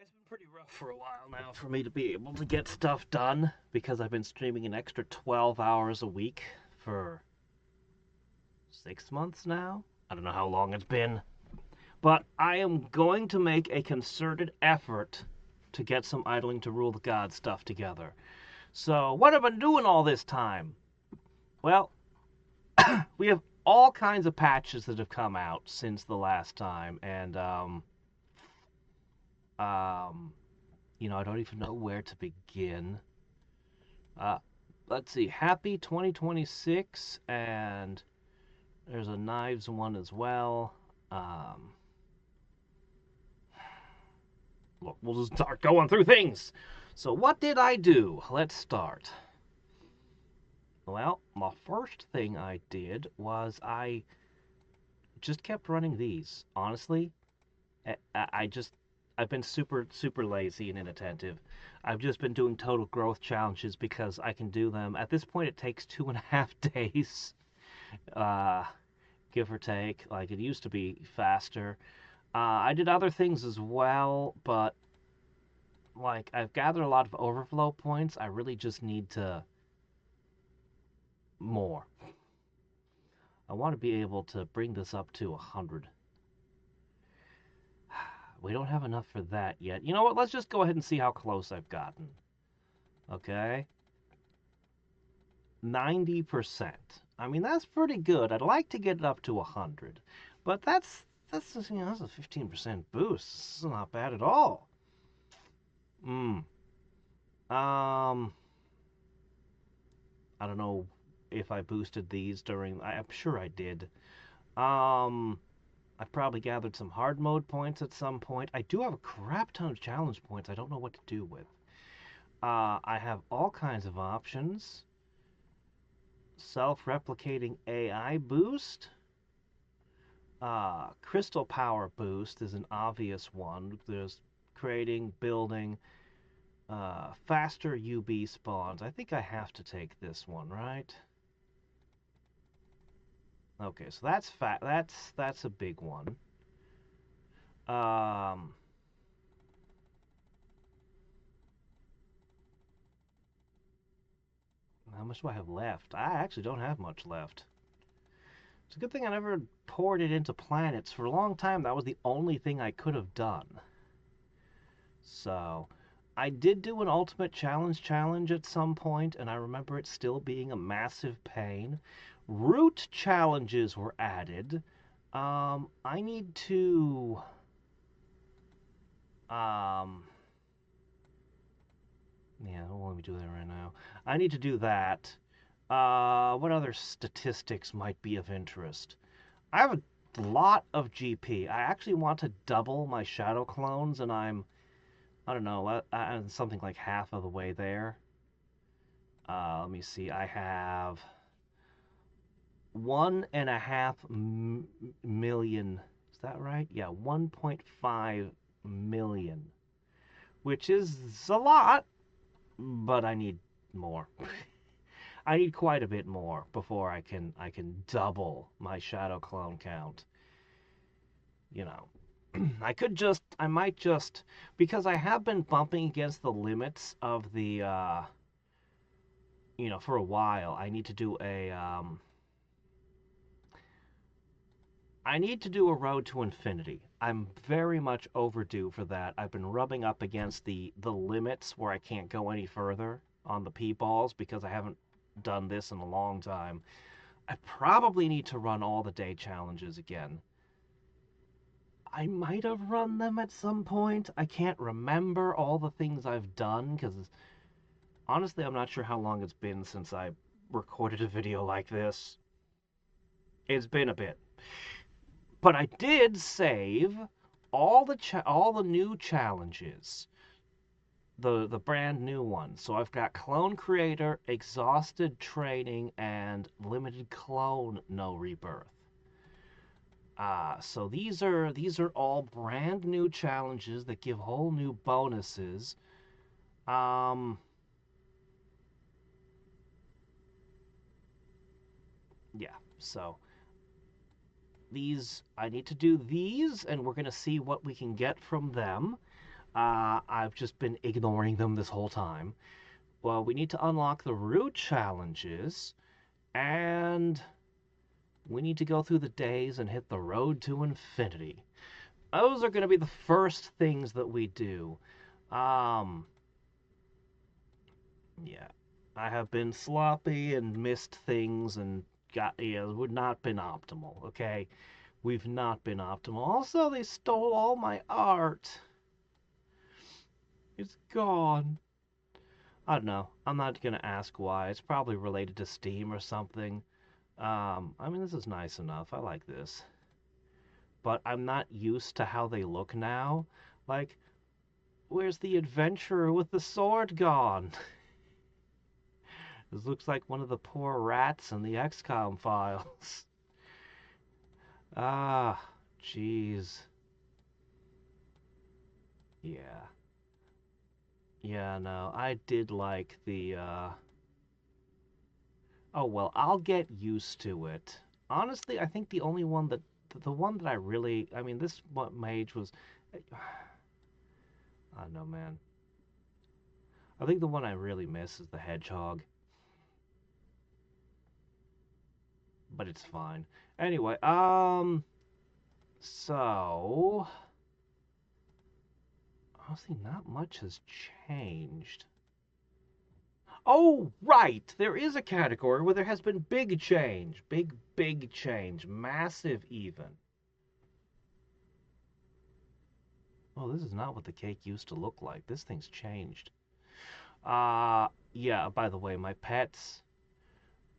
It's been pretty rough for a while now for me to be able to get stuff done because I've been streaming an extra 12 hours a week for 6 months now. I don't know how long it's been, but I am going to make a concerted effort to get some idling to rule the gods stuff together. So, what have I been doing all this time? Well, we have all kinds of patches that have come out since the last time, and um, I don't even know where to begin. Uh, let's see, Happy 2026, and there's a Knives one as well. Um, Look, we'll just start going through things. So, what did I do? Let's start. Well, the first thing I did was I just kept running these. Honestly, I've been super lazy and inattentive. I've just been doing total growth challenges because I can do them. At this point, it takes 2.5 days, uh, give or take. Like it used to be faster. I did other things as well, but like I've gathered a lot of overflow points. I really just need to more. I want to be able to bring this up to 100. We don't have enough for that yet. You know what? Let's just go ahead and see how close I've gotten. Okay? 90%. I mean, that's pretty good. I'd like to get it up to 100. But that's a 15% boost. This is not bad at all. Hmm. Um, I don't know if I boosted these during. I'm sure I did. Um, I probably gathered some hard mode points at some point. I do have a crap ton of challenge points. I don't know what to do with. I have all kinds of options. Self-replicating AI boost. Crystal power boost is an obvious one. There's creating, building, faster UB spawns. I think I have to take this one, right? Okay, so that's fat. That's a big one. Um, how much do I have left? I actually don't have much left. It's a good thing I never poured it into planets. For a long time, that was the only thing I could have done. So, I did do an ultimate challenge at some point, and I remember it still being a massive pain. Route challenges were added. I need to um yeah, don't let me do that right now. I need to do that. What other statistics might be of interest? I have a lot of GP. I actually want to double my shadow clones, and I don't know, something like half of the way there. Let me see. I have 1.5 million. Is that right? Yeah, 1.5 million, which is a lot, but I need more. I need quite a bit more before I can double my shadow clone count. You know, I might just, because I have been bumping against the limits of the, for a while. I need to do a road to infinity. I'm very much overdue for that. I've been rubbing up against the limits where I can't go any further on the P-balls because I haven't done this in a long time. I probably need to run all the day challenges again. I might have run them at some point. I can't remember all the things I've done because honestly, I'm not sure how long it's been since I recorded a video like this. It's been a bit. But I did save all the new challenges, the brand new ones. So I've got Clone Creator, Exhausted Training, and Limited Clone No Rebirth. So these are all brand new challenges that give whole new bonuses. Um, yeah. So these I need to do these, and we're gonna see what we can get from them. I've just been ignoring them this whole time. Well, we need to unlock the route challenges, and we need to go through the days and hit the road to infinity. Those are going to be the first things that we do. Um, yeah, I have been sloppy and missed things and would not been optimal. Okay, we've not been optimal. Also, they stole all my art. It's gone. I don't know. I'm not gonna ask why. It's probably related to Steam or something. I mean, this is nice enough. I like this. But I'm not used to how they look now. Like, where's the adventurer with the sword gone? This looks like one of the poor rats in the XCOM files. Ah, jeez. Yeah. Yeah, no, I did like the, Oh, well, I'll get used to it. Honestly, I think the only one that, the one that I really, I mean, this mage was, I don't know, man. I think the one I really miss is the hedgehog, but it's fine. Anyway, so, honestly, not much has changed. Oh, right! There is a category where there has been big change. Big change. Massive even. Oh, this is not what the cake used to look like. This thing's changed. Yeah, by the way, my pets,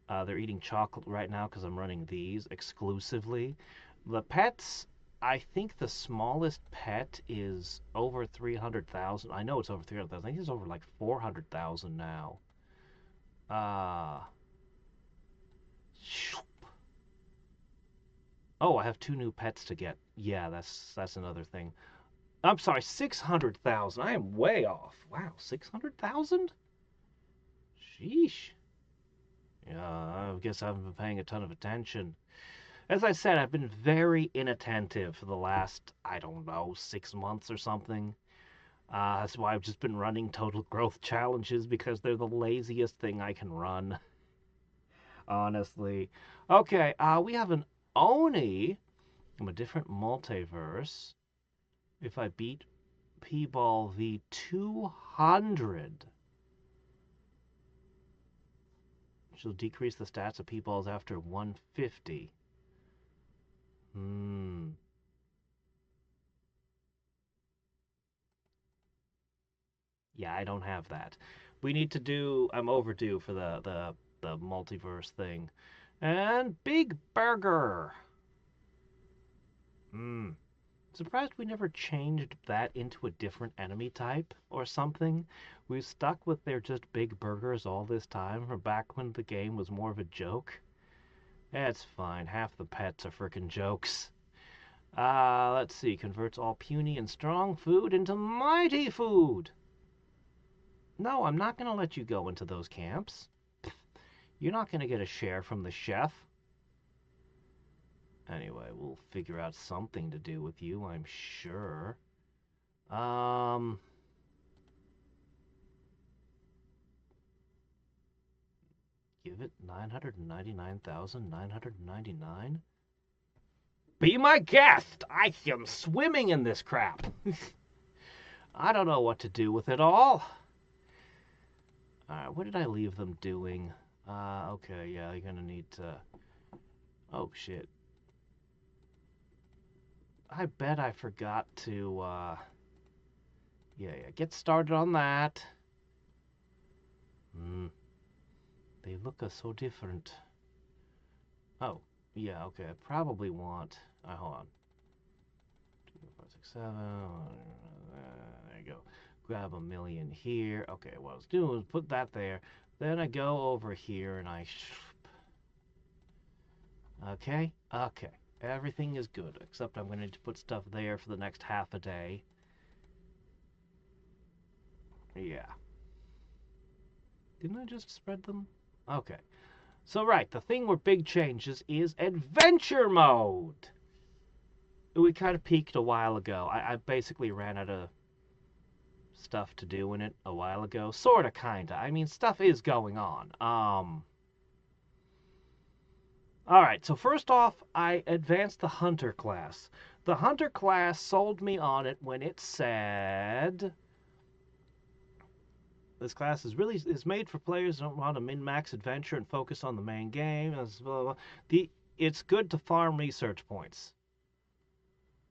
they're eating chocolate right now because I'm running these exclusively. The pets, I think the smallest pet is over 300,000. I know it's over 300,000. I think it's over like 400,000 now. Uh, oh, I have two new pets to get. Yeah, that's another thing. I'm sorry, 600,000. I am way off. Wow, 600,000? Sheesh. Yeah, I guess I haven't been paying a ton of attention. As I said, I've been very inattentive for the last, I don't know, 6 months or something. That's why I've just been running total growth challenges because they're the laziest thing I can run, honestly. Okay, we have an Oni from a different multiverse. If I beat P-Ball V200, she'll decrease the stats of P-Balls after 150. Hmm. Yeah, I don't have that. We need to do. I'm overdue for the multiverse thing. And Big Burger. Hmm. Surprised we never changed that into a different enemy type or something. We've stuck with their just big burgers all this time from back when the game was more of a joke. It's fine. Half the pets are frickin' jokes. Let's see. Converts all puny and strong food into mighty food. No, I'm not going to let you go into those camps. You're not going to get a share from the chef. Anyway, we'll figure out something to do with you, I'm sure. Um, give it 999,999. Be my guest! I am swimming in this crap. I don't know what to do with it all. Alright, what did I leave them doing? Okay, yeah, you're gonna need to... Oh, shit. I bet I forgot to, yeah, get started on that. They look so different. Oh, yeah, okay, I probably want... hold on. 2, 4, 6, 7... There you go. Grab a million here. Okay, what I was doing was put that there. Then I go over here and I... Okay, okay. Everything is good, except I'm going to need to put stuff there for the next half a day. Yeah. Didn't I just spread them? Okay. So, right, the thing with big changes is adventure mode. We kind of peaked a while ago. I basically ran out of... stuff to do in it a while ago. Sorta, kinda. I mean, stuff is going on. Alright, so first off, I advanced the Hunter class. The Hunter class sold me on it when it said... This class is made for players who don't want a min-max adventure and focus on the main game. Blah, blah, blah. It's good to farm research points.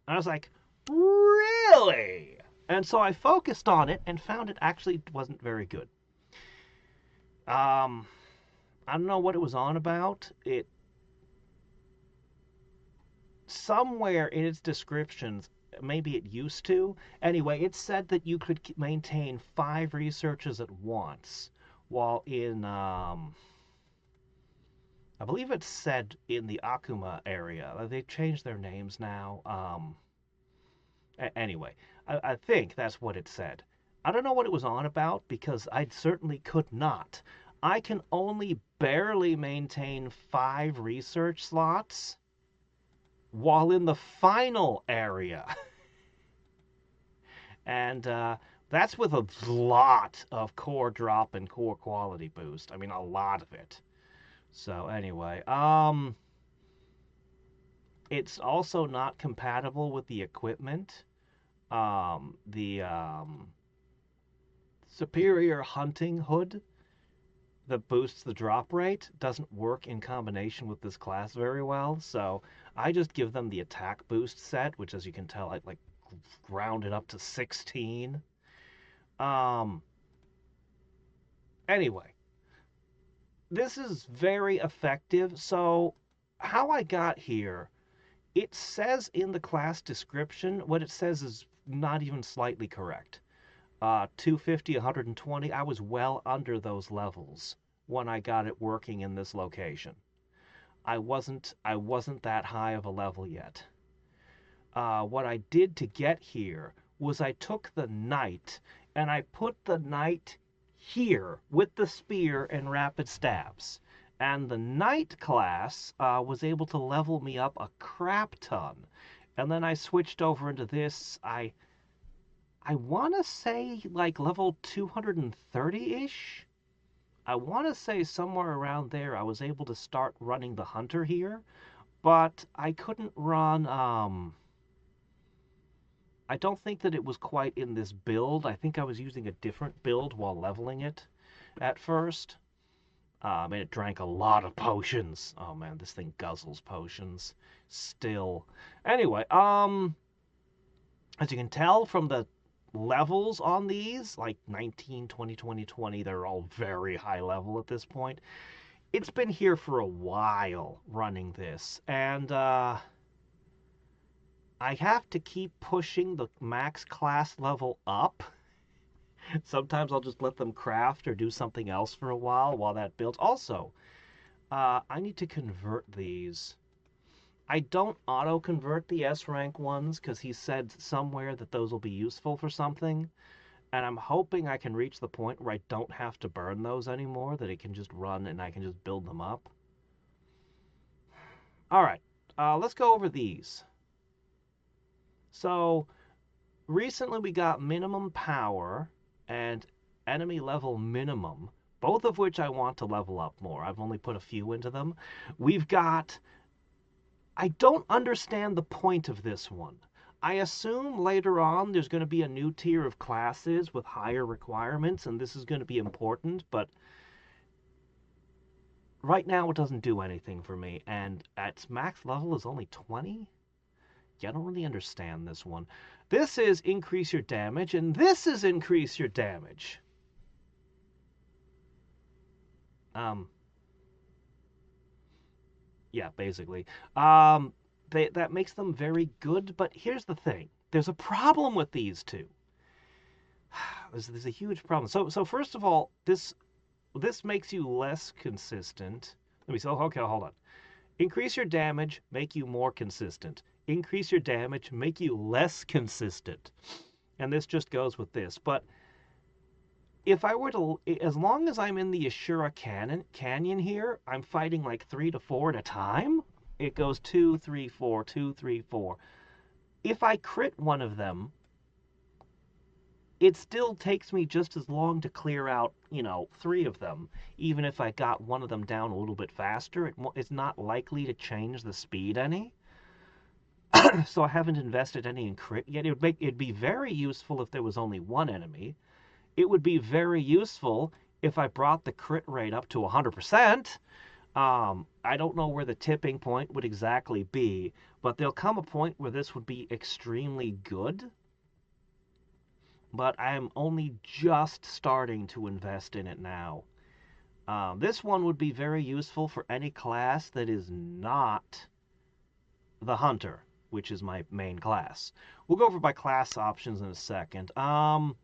And I was like, really? And so I focused on it and found it actually wasn't very good. I don't know what it was on about. Somewhere in its descriptions, maybe it used to. Anyway, it said that you could maintain 5 researchers at once, while in, I believe it said in the Akuma area. They've changed their names now. Anyway, I think that's what it said. I don't know what it was on about, because I certainly could not. I can only barely maintain 5 research slots while in the final area. And that's with a lot of core drop and core quality boost. I mean, a lot of it. So anyway, it's also not compatible with the equipment. The superior hunting hood that boosts the drop rate doesn't work in combination with this class very well, so I just give them the attack boost set, which, as you can tell, I like rounded up to 16. Anyway, this is very effective. So how I got here, it says in the class description, what it says is not even slightly correct. 250, 120, I was well under those levels when I got it working in this location. I wasn't that high of a level yet. What I did to get here was I took the knight and I put the knight here with the spear and rapid stabs. And the knight class was able to level me up a crap ton. And then I switched over into this. I want to say like level 230-ish. I want to say somewhere around there I was able to start running the hunter here, but I couldn't run, I don't think that it was quite in this build. I think I was using a different build while leveling it at first. And it drank a lot of potions. Oh man, this thing guzzles potions still. Anyway, as you can tell from the levels on these, like 19, 20, 20, 20, they're all very high level at this point. It's been here for a while running this, and I have to keep pushing the max class level up. Sometimes I'll just let them craft or do something else for a while that builds. Also, I need to convert these. I don't auto-convert the S-rank ones because he said somewhere that those will be useful for something. And I'm hoping I can reach the point where I don't have to burn those anymore, that it can just run and I can just build them up. Alright, let's go over these. So, recently we got minimum power and enemy level minimum, both of which I want to level up more. I've only put a few into them. We've got... I don't understand the point of this one. I assume later on there's going to be a new tier of classes with higher requirements, and this is going to be important, but right now it doesn't do anything for me, and its max level is only 20? Yeah, I don't really understand this one. This is increase your damage, and this is increase your damage. Yeah, basically. That makes them very good, but here's the thing. There's a problem with these two. There's a huge problem. So first of all, this makes you less consistent. Let me see. Okay, hold on. Increase your damage, make you more consistent. Increase your damage, make you less consistent. And this just goes with this. But if I were to, as long as I'm in the Ashura Canyon here, I'm fighting like 3 to 4 at a time. It goes 2, 3, 4, 2, 3, 4. If I crit one of them, it still takes me just as long to clear out, 3 of them. Even if I got one of them down a little bit faster, it's not likely to change the speed any. So I haven't invested any in crit yet. It'd be very useful if there was only one enemy. It would be very useful if I brought the crit rate up to 100%. I don't know where the tipping point would exactly be, but there'll come a point where this would be extremely good. But I'm only just starting to invest in it now. This one would be very useful for any class that is not the hunter, which is my main class. We'll go over my class options in a second. I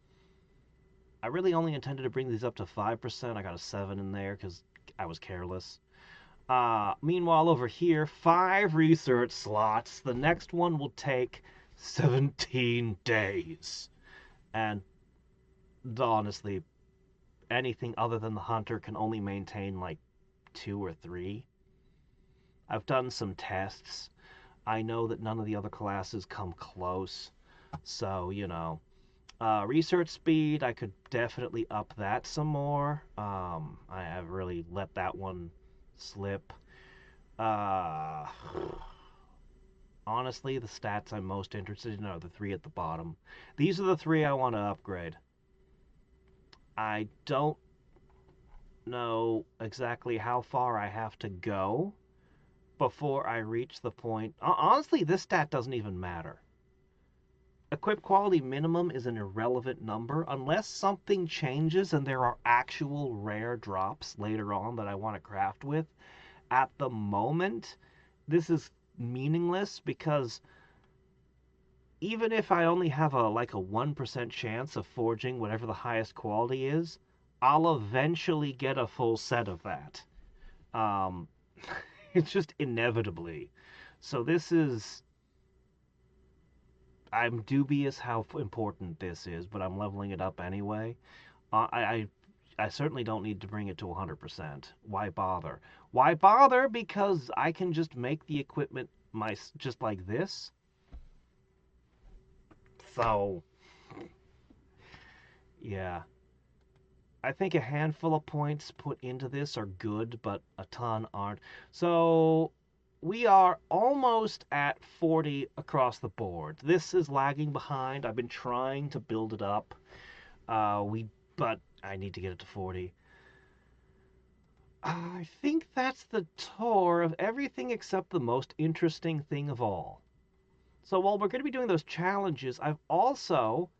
really only intended to bring these up to 5%. I got a 7 in there because I was careless. Meanwhile, over here, 5 research slots. The next one will take 17 days. And honestly, anything other than the hunter can only maintain like 2 or 3. I've done some tests. I know that none of the other classes come close. So, research speed, I could definitely up that some more. I have really let that one slip. Honestly, the stats I'm most interested in are the 3 at the bottom. These are the 3 I want to upgrade. I don't know exactly how far I have to go before I reach the point. Honestly, this stat doesn't even matter. Equip quality minimum is an irrelevant number unless something changes and there are actual rare drops later on that I want to craft with. At the moment, this is meaningless because even if I only have a 1% chance of forging whatever the highest quality is, I'll eventually get a full set of that. Um, it's just inevitably. So I'm dubious how important this is, but I'm leveling it up anyway. I certainly don't need to bring it to 100%. Why bother? Why bother? Because I can just make the equipment just like this. So, yeah. I think a handful of points put into this are good, but a ton aren't. So, we are almost at 40 across the board. This is lagging behind. I've been trying to build it up. But I need to get it to 40. I think that's the tour of everything except the most interesting thing of all. So while we're going to be doing those challenges, I've also,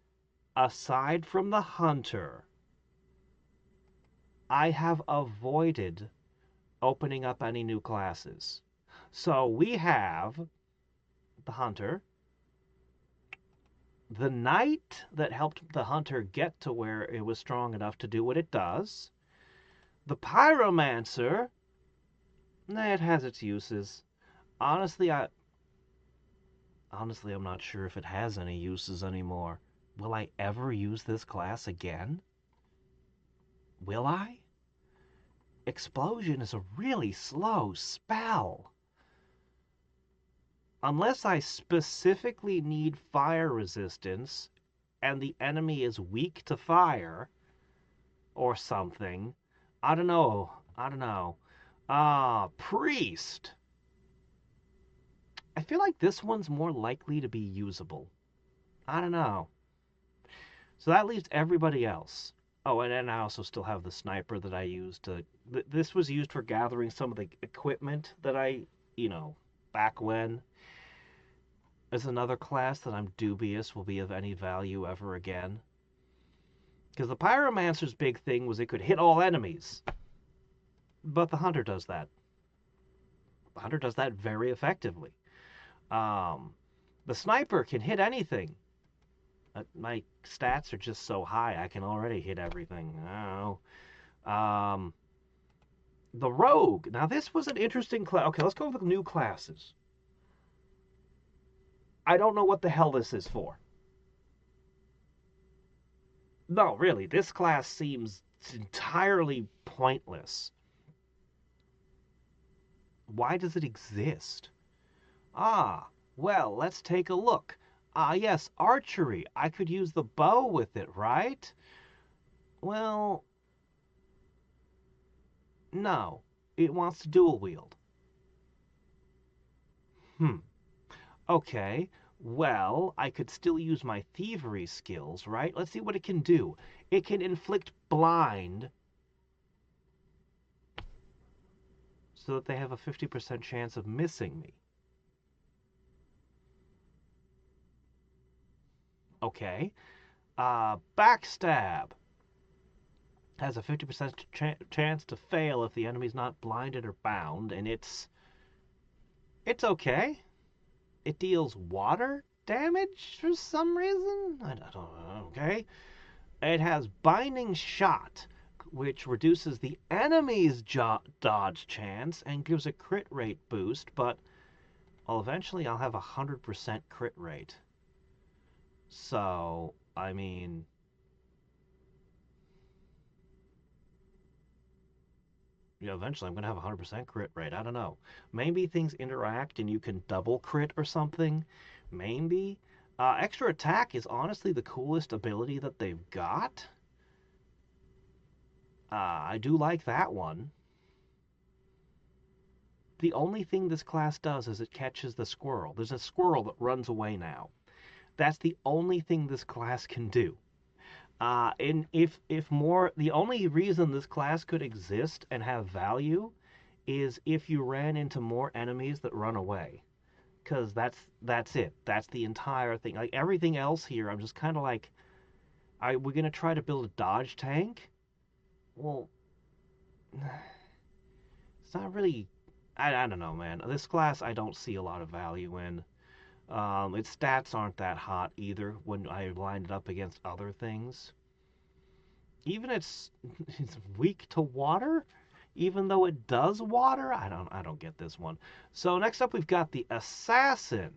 aside from the hunter, I have avoided opening up any new classes. So we have the hunter, the knight that helped the hunter get to where it was strong enough to do what it does, the pyromancer. It has its uses. Honestly, I'm not sure if it has any uses anymore. Will I ever use this class again? Will I? Explosion is a really slow spell. Unless I specifically need fire resistance and the enemy is weak to fire or something. I don't know. Priest. I feel like this one's more likely to be usable. I don't know. So that leaves everybody else. Oh, and then I also still have the sniper that I used to... This was used for gathering some of the equipment that I, back when. There's another class that I'm dubious will be of any value ever again. Because the pyromancer's big thing was it could hit all enemies. But the hunter does that. The hunter does that very effectively. The sniper can hit anything. My stats are just so high, I can already hit everything. I don't know. The rogue. Now, this was an interesting class. Okay, let's go with the new classes. I don't know what the hell this is for. No, really, this class seems entirely pointless. Why does it exist? Well, let's take a look. Ah, yes, archery. I could use the bow with it, right? Well, no. It wants to dual wield. Hmm. Okay. Well, I could still use my thievery skills, right? Let's see what it can do. It can inflict blind so that they have a 50% chance of missing me. Okay. Backstab has a 50% chance to fail if the enemy's not blinded or bound, and it's okay. It deals water damage for some reason. I don't know. Okay. It has binding shot, which reduces the enemy's dodge chance and gives a crit rate boost, but well, eventually I'll have a 100% crit rate. So, I mean, yeah, eventually I'm going to have a 100% crit rate. I don't know. Maybe things interact and you can double crit or something. Maybe. Extra attack is honestly the coolest ability that they've got. I do like that one. The only thing this class does is it catches the squirrel. There's a squirrel that runs away now. That's the only thing this class can do. And if more, the only reason this class could exist and have value is if you ran into more enemies that run away. Because that's it. That's the entire thing. Like everything else here, I'm just kind of like, we're gonna try to build a dodge tank. Well, it's not really. I don't know, man. This class I don't see a lot of value in. Its stats aren't that hot either when I line it up against other things. Even it's weak to water, even though it does water. I don't get this one. So next up we've got the assassin.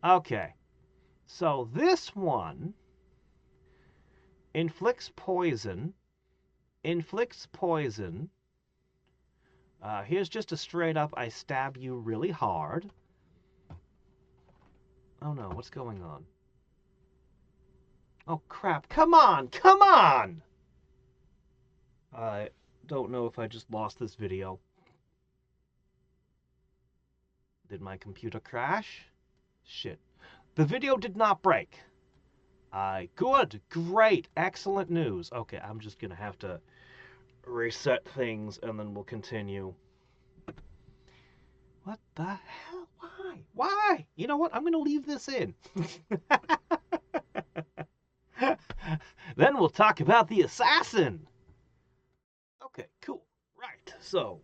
Okay, so this one inflicts poison. Inflicts poison. Here's just a straight up I stab you really hard. Oh no, what's going on? Oh crap, come on, come on! I don't know if I just lost this video. Did my computer crash? Shit. The video did not break. Good, great, excellent news. Okay, I'm just gonna have to reset things and then we'll continue. What the hell? Why? Why? You know what? I'm gonna leave this in. Then we'll talk about the assassin. Okay, cool. Right. So,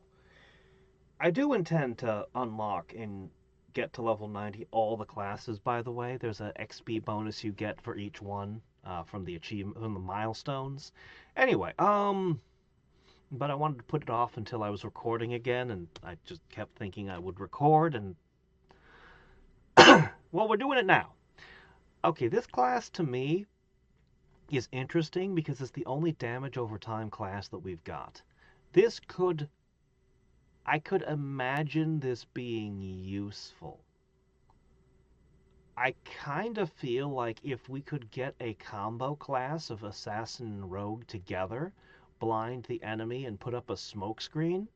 I do intend to unlock and get to level 90 all the classes, by the way. There's an XP bonus you get for each one from the achievement, from the milestones. Anyway, but I wanted to put it off until I was recording again, and I just kept thinking I would record, and well, we're doing it now. Okay, this class to me is interesting because it's the only damage over time class that we've got. I could imagine this being useful. I kind of feel like if we could get a combo class of assassin and rogue together, blind the enemy and put up a smoke screen,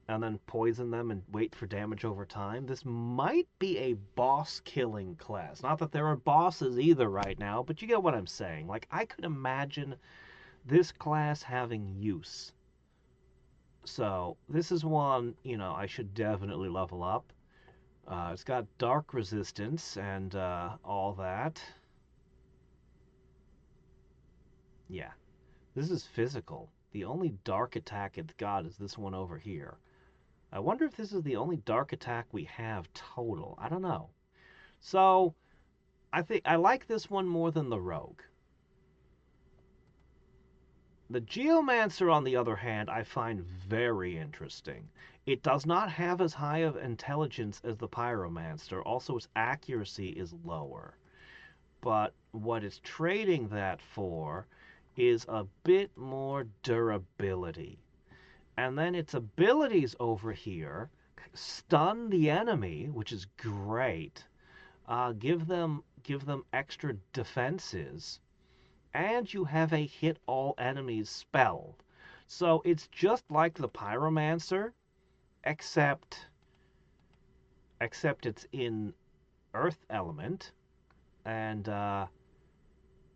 and then poison them and wait for damage over time, this might be a boss killing class. Not that there are bosses either right now, but you get what I'm saying. Like, I could imagine this class having use. So, this is one, I should definitely level up. It's got dark resistance and all that. Yeah, this is physical. The only dark attack it's got is this one over here. I wonder if this is the only dark attack we have total. I don't know. So, I think I like this one more than the rogue. The Geomancer, on the other hand, I find very interesting. It does not have as high of intelligence as the Pyromancer. Also, its accuracy is lower. But what it's trading that for is a bit more durability. And then its abilities over here stun the enemy, which is great. give them extra defenses, and you have a hit all enemies spell. So it's just like the Pyromancer, except it's in Earth element, and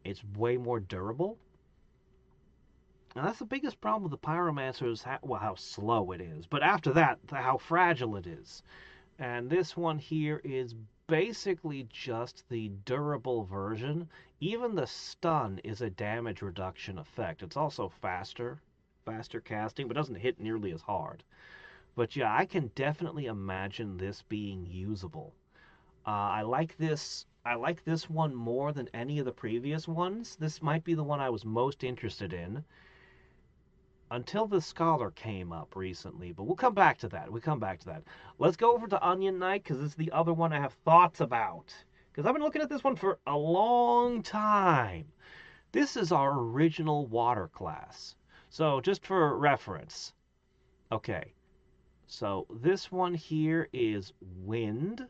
it's way more durable. And that's the biggest problem with the Pyromancer is how slow it is. But after that, how fragile it is. And this one here is basically just the durable version. Even the stun is a damage reduction effect. It's also faster casting, but doesn't hit nearly as hard. But yeah, I can definitely imagine this being usable. I like this. I like this one more than any of the previous ones. This might be the one I was most interested in until the Scholar came up recently, but we'll come back to that. Let's go over to Onion Knight, because this is the other one I have thoughts about. Because I've been looking at this one for a long time. This is our original water class. So just for reference, okay, so this one here is wind.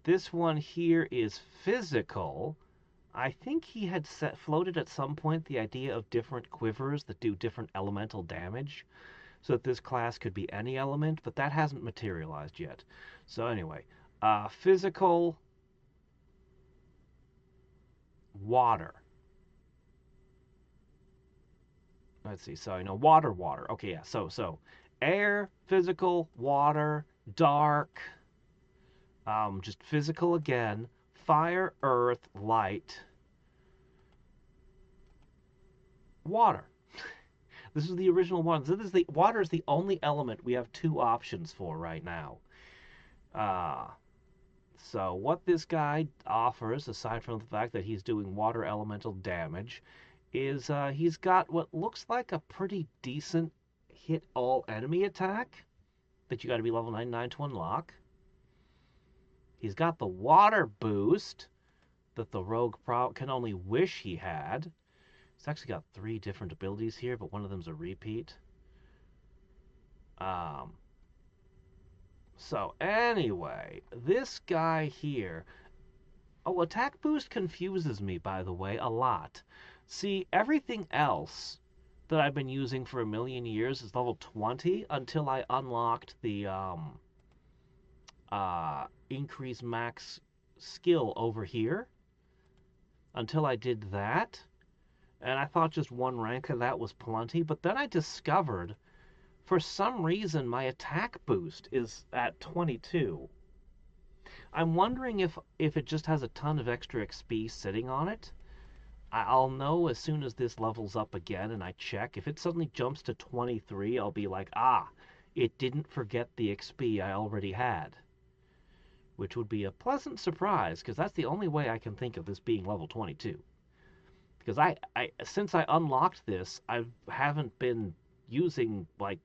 This one here is physical. I think he had floated at some point the idea of different quivers that do different elemental damage, so that this class could be any element, but that hasn't materialized yet. So anyway, physical, water. Let's see. So water. Okay, yeah. So air, physical, water, dark. Just physical again. Fire, earth, light, water. This is the original one. Water is the only element we have two options for right now. So what this guy offers, aside from the fact that he's doing water elemental damage, is he's got what looks like a pretty decent hit all enemy attack that you got to be level 99 to unlock. He's got the water boost that the rogue can only wish he had. It's actually got 3 different abilities here, but one of them's a repeat. So anyway, this guy here... Oh, attack boost confuses me, by the way, a lot. See, everything else that I've been using for a million years is level 20 until I unlocked the increase max skill over here. Until I did that, and I thought just 1 rank of that was plenty, but then I discovered, for some reason, my attack boost is at 22. I'm wondering if it just has a ton of extra XP sitting on it. I'll know as soon as this levels up again and I check. If it suddenly jumps to 23, I'll be like, it didn't forget the XP I already had. Which would be a pleasant surprise, because that's the only way I can think of this being level 22. Because since I unlocked this, I haven't been using, like,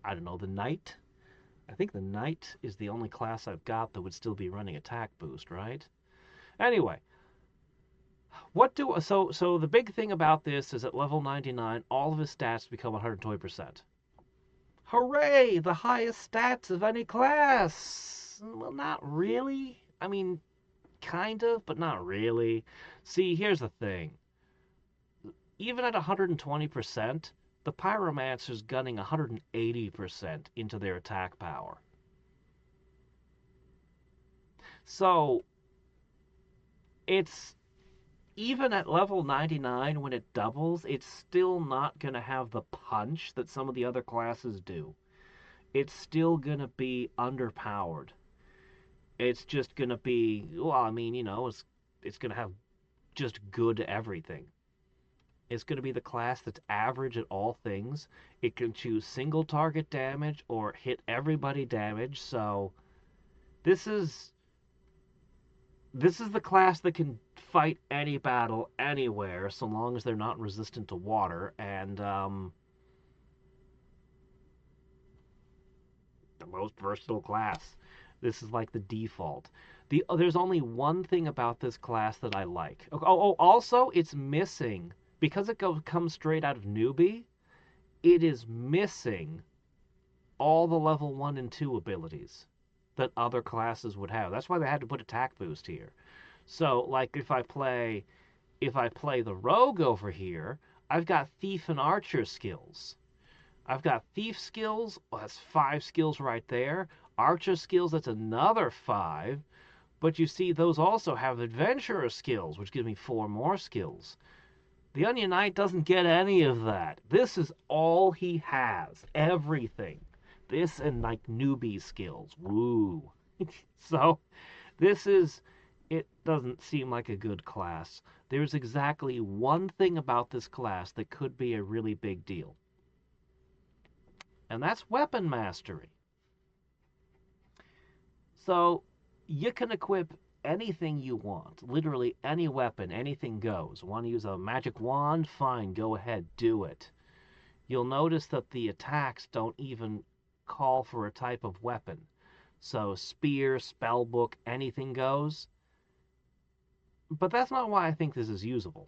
I don't know, the Knight. I think the Knight is the only class I've got that would still be running attack boost, right? Anyway, so the big thing about this is at level 99, all of his stats become 120%. Hooray! The highest stats of any class! Well, not really. I mean, kind of, but not really. See, here's the thing. Even at 120%, the Pyromancer's gunning 180% into their attack power. So, it's... Even at level 99, when it doubles, it's still not going to have the punch that some of the other classes do. It's still going to be underpowered. It's just going to be, well, I mean, it's going to have just good everything. It's going to be the class that's average at all things. It can choose single target damage or hit everybody damage. So this is the class that can fight any battle anywhere so long as they're not resistant to water, and the most versatile class. This is like the default. There's only one thing about this class that I like. Also, it's missing, because it comes straight out of newbie, it is missing all the level 1 and 2 abilities. that other classes would have. That's why they had to put attack boost here. So, like, if I play the rogue over here, I've got thief and archer skills. I've got thief skills, well, that's 5 skills right there. Archer skills, that's another 5. But you see, those also have adventurer skills, which gives me 4 more skills. The Onion Knight doesn't get any of that. This is all he has. Everything. This and, like, newbie skills. Woo. So, it doesn't seem like a good class. There's exactly one thing about this class that could be a really big deal. And that's weapon mastery. So, you can equip anything you want. Literally any weapon, anything goes. Want to use a magic wand? Fine, go ahead, do it. You'll notice that the attacks don't even call for a type of weapon. So spear, spellbook, anything goes. But that's not why I think this is usable.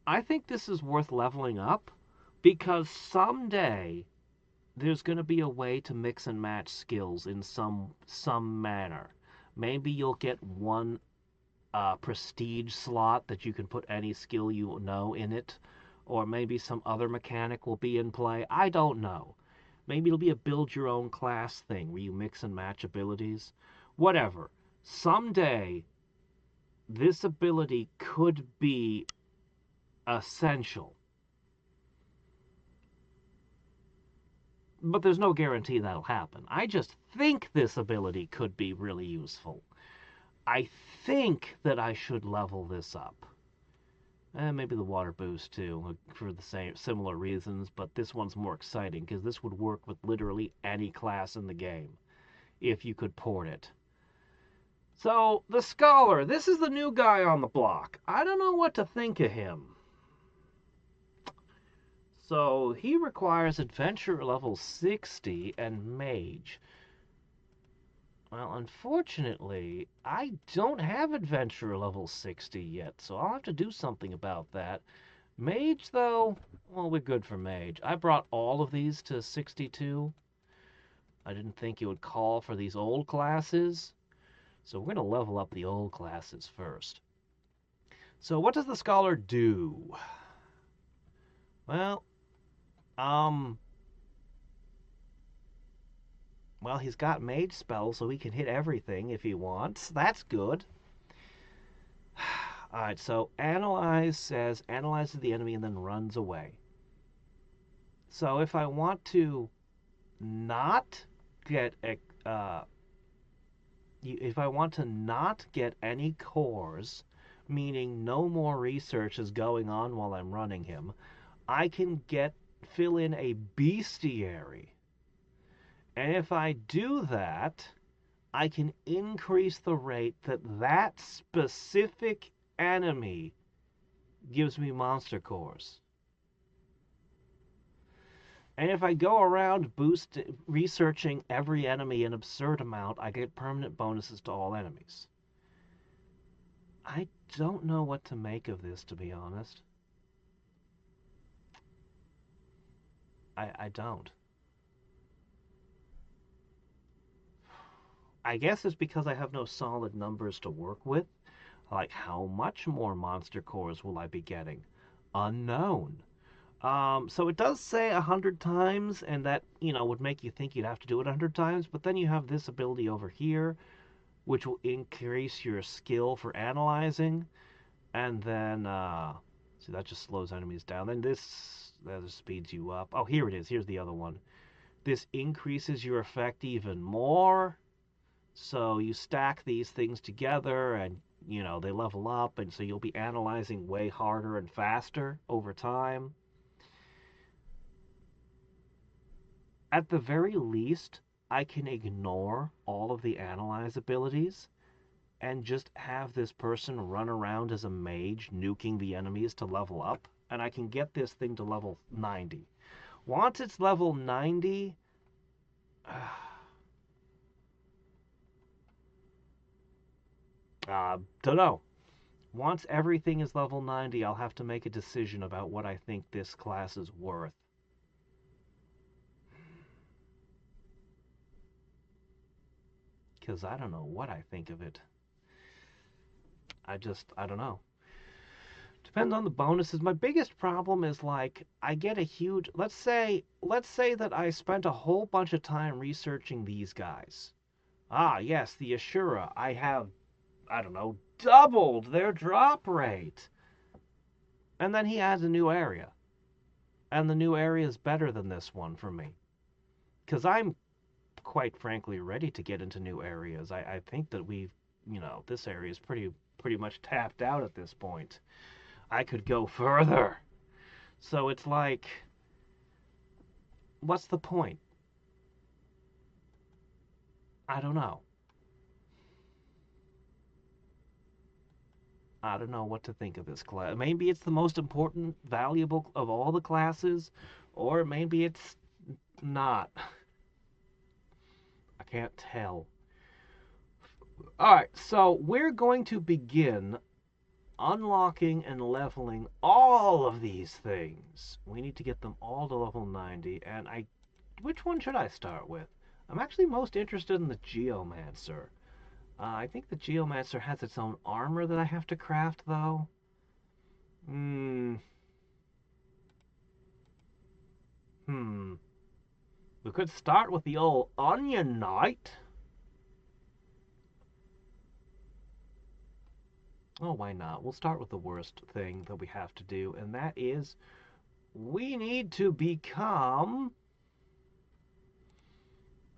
I think this is worth leveling up because someday there's going to be a way to mix and match skills in some manner. Maybe you'll get one prestige slot that you can put any skill you know in it, or maybe some other mechanic will be in play. I don't know. Maybe it'll be a build your own class thing where you mix and match abilities. Whatever. Someday, this ability could be essential. But there's no guarantee that'll happen. I just think this ability could be really useful. I think that I should level this up. And maybe the water boost too, for the similar reasons, but this one's more exciting because this would work with literally any class in the game if you could port it. So, the Scholar, this is the new guy on the block. I don't know what to think of him. So, he requires Adventure level 60 and Mage. Well, unfortunately, I don't have Adventure level 60 yet, so I'll have to do something about that. Mage, though, well, we're good for Mage. I brought all of these to 62. I didn't think it would call for these old classes. So we're going to level up the old classes first. So what does the Scholar do? Well, he's got mage spells, so he can hit everything if he wants. That's good. Alright, so analyze says analyzes the enemy and then runs away. So if I want to not get if I want to not get any cores, meaning no more research is going on while I'm running him, I can fill in a bestiary. And if I do that, I can increase the rate that specific enemy gives me monster cores. And if I go around researching every enemy an absurd amount, I get permanent bonuses to all enemies. I don't know what to make of this, to be honest. I don't. I guess it's because I have no solid numbers to work with. Like, how much more monster cores will I be getting? Unknown. So it does say 100 times, and that, would make you think you'd have to do it 100 times, but then you have this ability over here, which will increase your skill for analyzing, and then, see, that just slows enemies down. Then that just speeds you up. Oh, here it is. Here's the other one. This increases your effect even more, so you stack these things together, and, they level up, and so you'll be analyzing way harder and faster over time. At the very least, I can ignore all of the analyze abilities and just have this person run around as a mage, nuking the enemies to level up, and I can get this thing to level 90. Once it's level 90, don't know. Once everything is level 90, I'll have to make a decision about what I think this class is worth. because I don't know what I think of it. I don't know. Depends on the bonuses. My biggest problem is like I get a huge let's say that I spent a whole bunch of time researching these guys. Ah, yes, the Ashura. I have, I don't know, doubled their drop rate. And then he adds a new area. And the new area is better than this one for me. Because I'm quite frankly ready to get into new areas. I think that this area is pretty much tapped out at this point. I could go further. So it's like, what's the point? I don't know. I don't know what to think of this class. Maybe it's the most important, valuable of all the classes, or maybe it's not. I can't tell. Alright, so we're going to begin unlocking and leveling all of these things. We need to get them all to level 90, and which one should I start with? I'm actually most interested in the Geomancer. I think the Geomancer has its own armor that I have to craft, though. Hmm. We could start with the old Onion Knight. Oh, why not? We'll start with the worst thing that we have to do, and that is we need to become...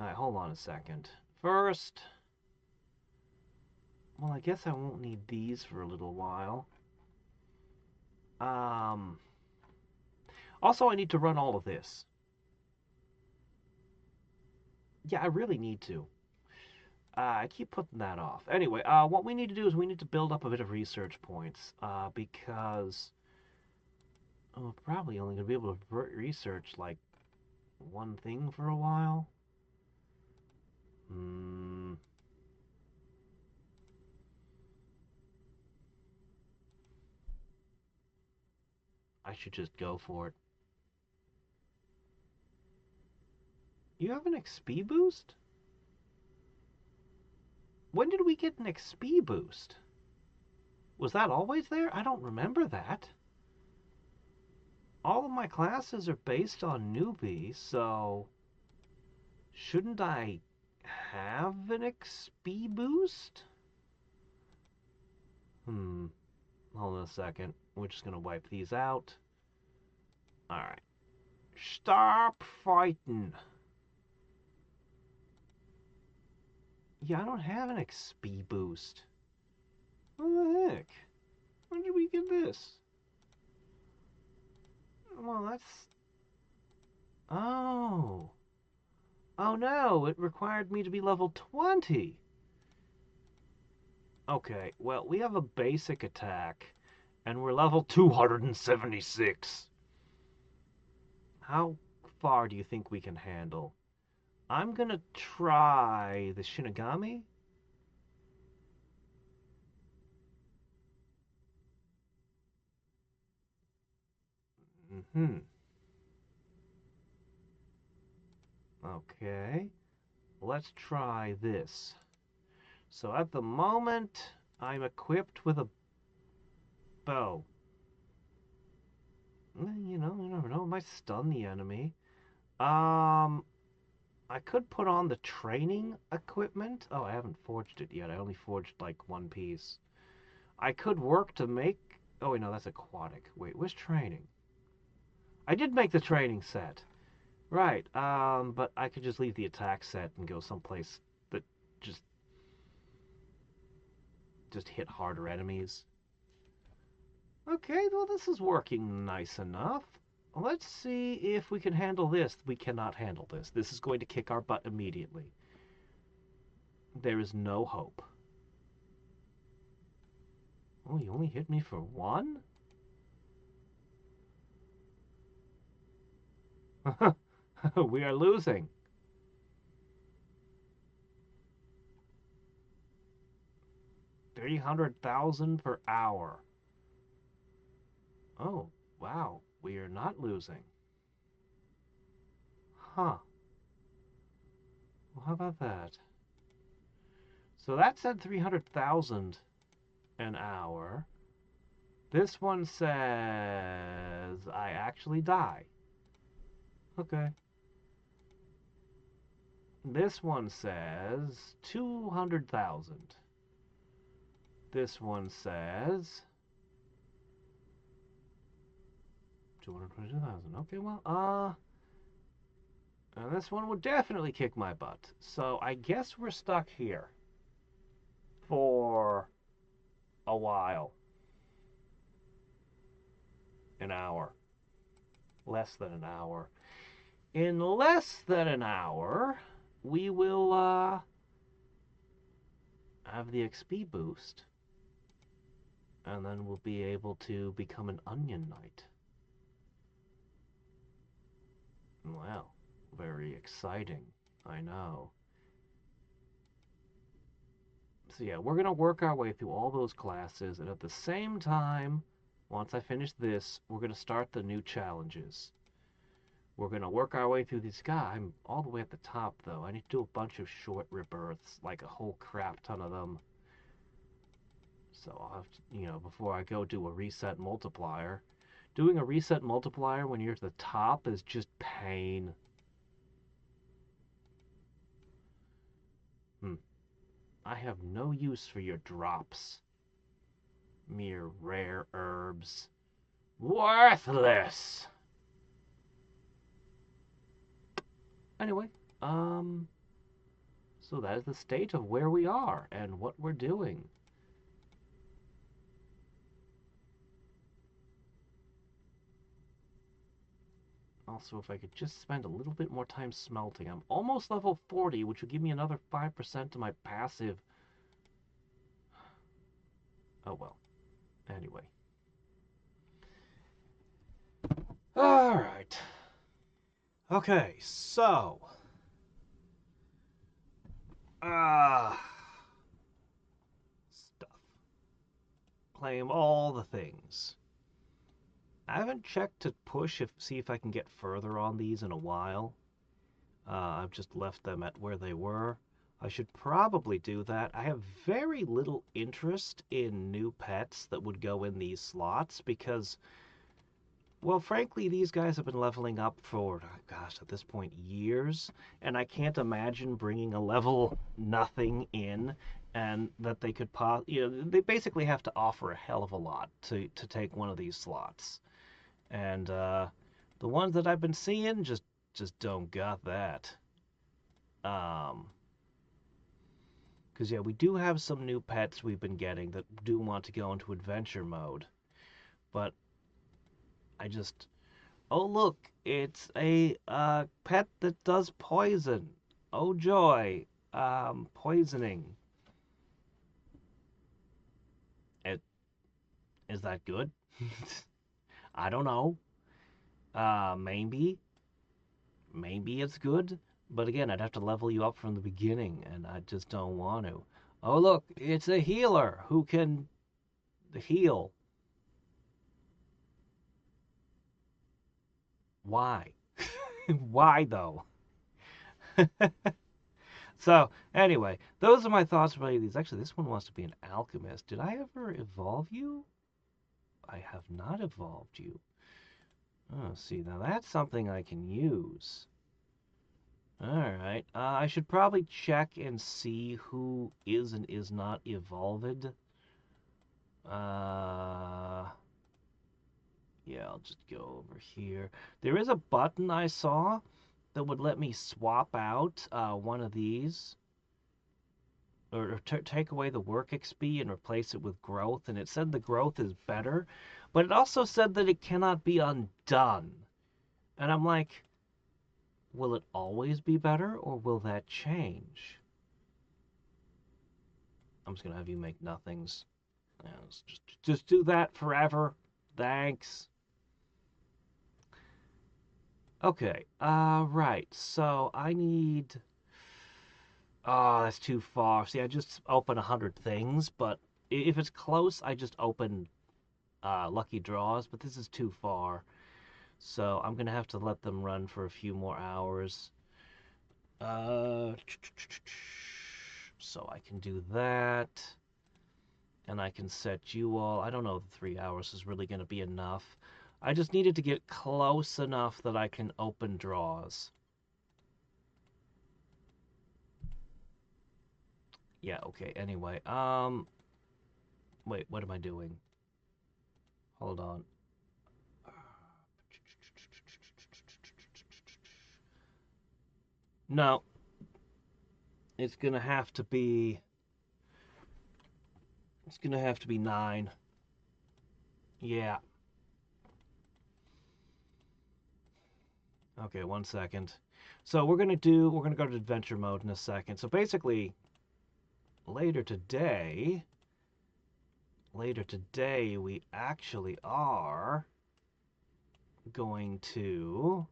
Alright, hold on a second. First... Well, I guess I won't need these for a little while. Also, I need to run all of this. Yeah, I really need to. I keep putting that off. Anyway, what we need to do is we need to build up a bit of research points, because we're probably only going to be able to research, like, one thing for a while. I should just go for it. You have an XP boost? When did we get an XP boost? Was that always there? I don't remember that. All of my classes are based on newbie, so shouldn't I have an XP boost? Hold on a second. We're just gonna wipe these out. Alright. Stop fighting. Yeah, I don't have an XP boost. What the heck? When did we get this? Well, that's... Oh. Oh no, it required me to be level 20. Okay, well, we have a basic attack, and we're level 276. How far do you think we can handle? I'm gonna try the Shinigami. Okay. Let's try this. So at the moment, I'm equipped with a bow. You never know. It might stun the enemy. I could put on the training equipment. Oh, I haven't forged it yet. I only forged like one piece. I could work to make... Oh, wait, no, that's aquatic. Wait, where's training? I did make the training set. Right, but I could just leave the attack set and go someplace that just hit harder enemies. Okay, well, this is working nice enough. Let's see if we can handle this. We cannot handle this. This is going to kick our butt immediately. There is no hope. Oh, you only hit me for one? We are losing. $300,000 per hour. Oh, wow. We are not losing. Huh. Well, how about that? So that said 300,000 an hour. This one says I actually die. Okay. This one says 200,000. This one says 222,000. Okay, well, and this one would definitely kick my butt. So I guess we're stuck here for a while. An hour. Less than an hour. In less than an hour, we will have the XP boost. And then we'll be able to become an Onion Knight. Well, very exciting. I know. So yeah, we're going to work our way through all those classes, and at the same time, once I finish this, we're going to start the new challenges. We're going to work our way through these guys. I'm all the way at the top, though. I need to do a bunch of short rebirths, like a whole crap ton of them. So I'll have to, before I go do a reset multiplier. Doing a reset multiplier when you're at the top is just pain. I have no use for your drops. Mere rare herbs. Worthless! Anyway, so that is the state of where we are and what we're doing. Also, if I could just spend a little bit more time smelting. I'm almost level 40, which would give me another 5% to my passive. Oh well. Anyway. Alright. Okay, so. Stuff. Claim all the things. I haven't checked to see if I can get further on these in a while. I've just left them at where they were. I should probably do that. I have very little interest in new pets that would go in these slots because, well, frankly, these guys have been leveling up for, gosh, at this point, years, and I can't imagine bringing a level nothing in and that they could they basically have to offer a hell of a lot to take one of these slots. And the ones that I've been seeing just don't got that. Because yeah, we do have some new pets we've been getting that do want to go into adventure mode, but I just, oh look, it's a pet that does poison. Oh joy, poisoning. It is that good? I don't know. Maybe it's good, but again, I'd have to level you up from the beginning, and I just don't want to. Oh look, it's a healer who can heal. Why? Why though? So anyway, those are my thoughts about these. Actually, this one wants to be an alchemist. Did I ever evolve you? I have not evolved you. Oh, see, now that's something I can use. Alright, I should probably check and see who is and is not evolved. Yeah, I'll just go over here. There is a button I saw that would let me swap out one of these. Or take away the work XP and replace it with growth. And it said the growth is better. But it also said that it cannot be undone. And I'm like, will it always be better, or will that change? I'm just going to have you make nothings. Yeah, just do that forever. Thanks. Okay, right. So I need... Oh, that's too far. See, I just open 100 things, but if it's close, I just open lucky draws, but this is too far. So I'm going to have to let them run for a few more hours. So I can do that. And I can set you all. I don't know if 3 hours is really going to be enough. I just needed to get close enough that I can open draws. Yeah, okay, anyway. Wait, what am I doing? Hold on. No. It's gonna have to be... It's gonna have to be 9. Yeah. Okay, 1 second. So we're gonna go to adventure mode in a second. So basically, later today, we actually are going to...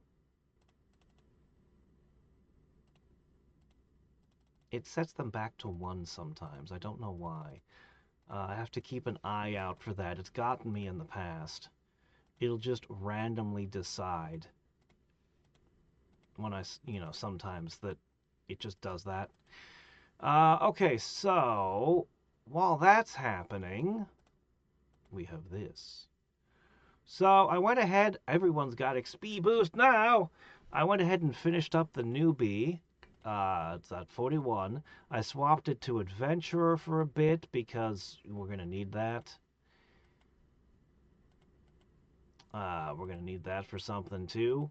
It sets them back to 1 sometimes. I don't know why. I have to keep an eye out for that. It's gotten me in the past. It'll just randomly decide when sometimes that it just does that. Okay, so while that's happening, we have this. So I went ahead, everyone's got XP boost now. I went ahead and finished up the newbie. It's at 41. I swapped it to adventurer for a bit because we're going to need that. We're going to need that for something too.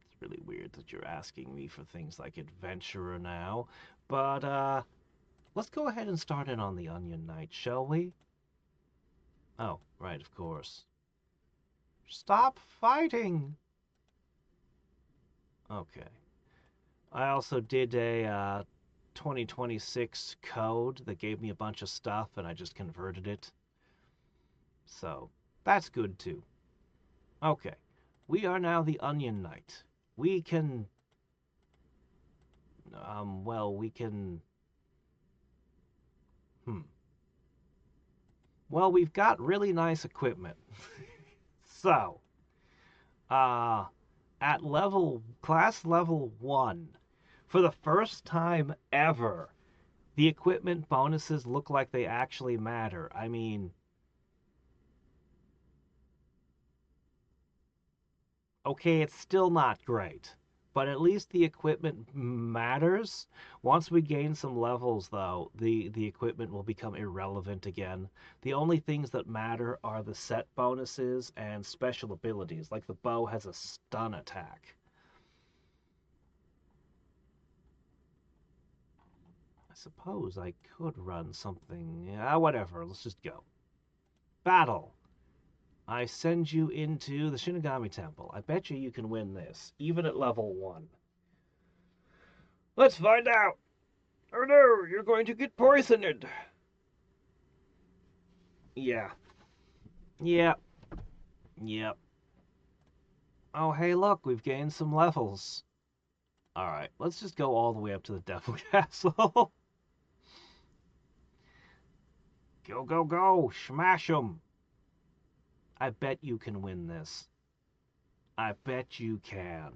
It's really weird that you're asking me for things like adventurer now. But let's go ahead and start in on the Onion Knight, shall we? Oh, right, of course. Stop fighting! Okay. I also did a 2026 code that gave me a bunch of stuff, and I just converted it. So, that's good too. Okay. We are now the Onion Knight. We can... well, we can... Well, we've got really nice equipment. So, at class level 1, for the first time ever, the equipment bonuses look like they actually matter. I mean, okay, it's still not great, but at least the equipment matters. Once we gain some levels, though, the equipment will become irrelevant again. The only things that matter are the set bonuses and special abilities, like the bow has a stun attack. I suppose I could run something. Yeah, whatever, let's just go. Battle! I send you into the Shinigami Temple. I bet you can win this, even at level 1. Let's find out! Oh no, you're going to get poisoned! Yeah. Yep. Yep. Oh, hey, look, we've gained some levels. Alright, let's just go all the way up to the Devil Castle. Go, go, go! Smash 'em! I bet you can win this. I bet you can.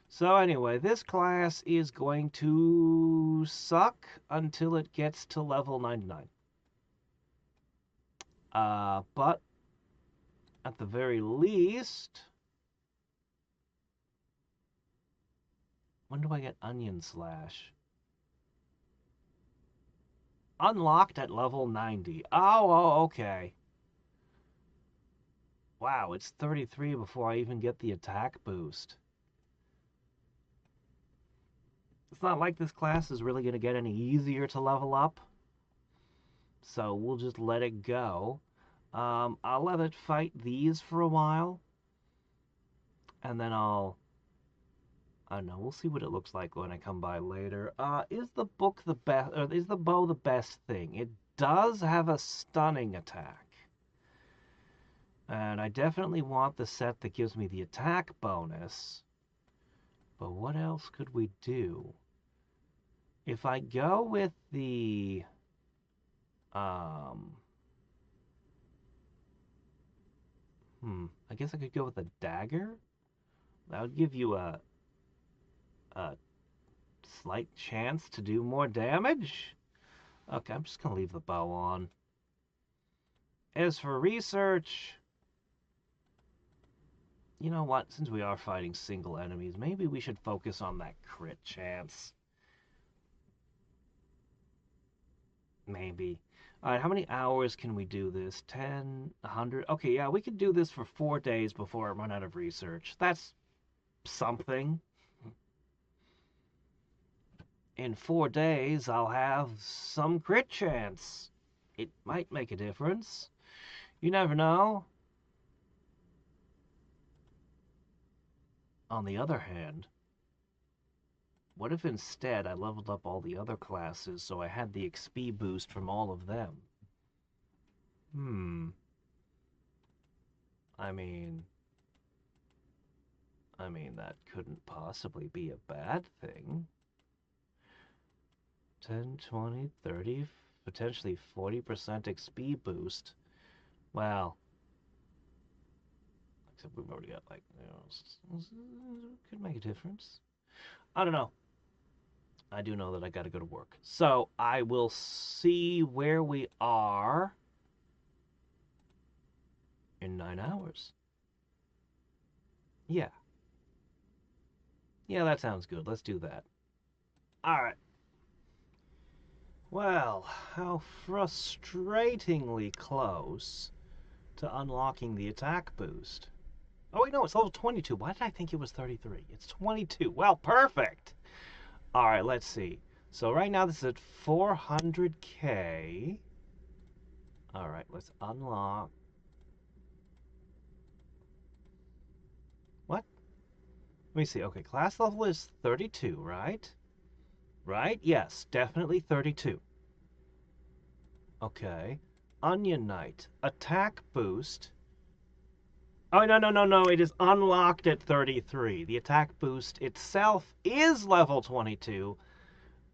So anyway, this class is going to suck until it gets to level 99. But at the very least, when do I get Onion Slash? Unlocked at level 90. Oh, okay. Wow, it's 33 before I even get the attack boost. It's not like this class is really going to get any easier to level up. So we'll just let it go. I'll let it fight these for a while. And then I don't know, we'll see what it looks like when I come by later. Is the book the best, or is the bow the best thing? It does have a stunning attack. And I definitely want the set that gives me the attack bonus. But what else could we do? If I go with the... I guess I could go with a dagger? That would give you a Slight chance to do more damage? Okay, I'm just gonna leave the bow on. As for research, you know what? Since we are fighting single enemies, maybe we should focus on that crit chance. Maybe. Alright, how many hours can we do this? 10, 100? Okay, yeah, we could do this for 4 days before I run out of research. That's something. In 4 days, I'll have some crit chance. It might make a difference. You never know. On the other hand, what if instead I leveled up all the other classes so I had the XP boost from all of them? Hmm. I mean, that couldn't possibly be a bad thing. 10, 20, 30, potentially 40% XP boost. Well, except we've already got, like, could make a difference. I don't know. I do know that I gotta go to work. So I will see where we are in 9 hours. Yeah. Yeah, that sounds good. Let's do that. Alright. Well, how frustratingly close to unlocking the attack boost. Oh, wait, no, it's level 22. Why did I think it was 33? It's 22. Well, perfect. All right, let's see. So right now this is at 400k. All right, let's unlock. What? Let me see. Okay, class level is 32, right? Right? Yes, definitely 32. Okay. Onion Knight. Attack boost. Oh, no, no, no, no. It is unlocked at 33. The attack boost itself is level 22,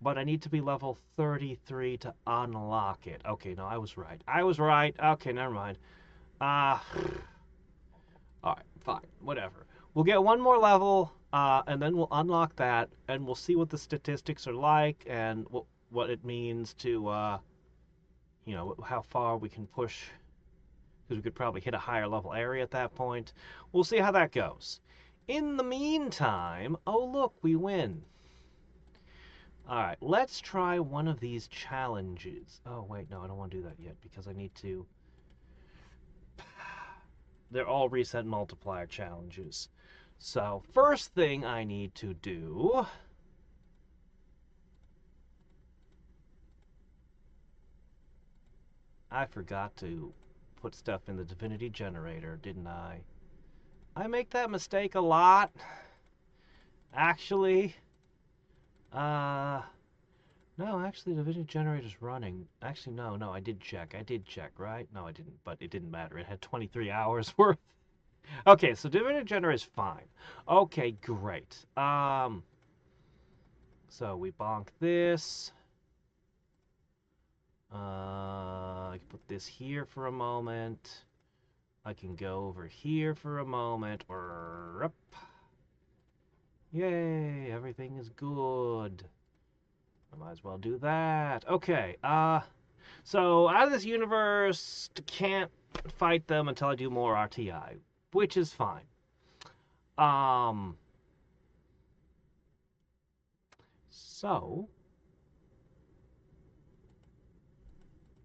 but I need to be level 33 to unlock it. Okay, no, I was right. I was right. Okay, never mind. All right, fine, whatever. We'll get one more level, and then we'll unlock that, and we'll see what the statistics are like, and what it means to, how far we can push, because we could probably hit a higher level area at that point. We'll see how that goes. In the meantime, oh look, we win. All right, let's try one of these challenges. Oh, wait, no, I don't want to do that yet because I need to... They're all reset multiplier challenges. So, first thing I need to do... I forgot to put stuff in the Divinity Generator, didn't I? I make that mistake a lot. Actually, no, actually, the Divinity Generator's running. Actually, no, I did check. Right? No, I didn't, but it didn't matter. It had 23 hours worth. Okay, so Divinity Generator is fine. Okay, great. So we bonk this. I can put this here for a moment. I can go over here for a moment. Up. Yay, everything is good. I might as well do that. Okay, so out of this universe, can't fight them until I do more RTI, which is fine. So,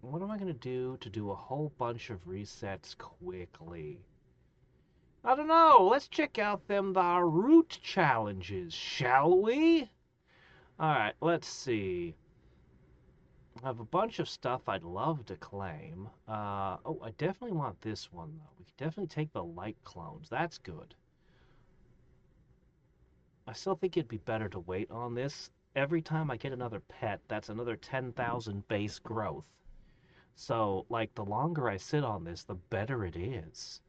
what am I going to do a whole bunch of resets quickly? I don't know. Let's check out them the route challenges, shall we? Alright, let's see. I have a bunch of stuff I'd love to claim. Oh, I definitely want this one, though. We can definitely take the light clones. That's good. I still think it'd be better to wait on this. Every time I get another pet, that's another 10,000 base growth. So, like, the longer I sit on this, the better it is.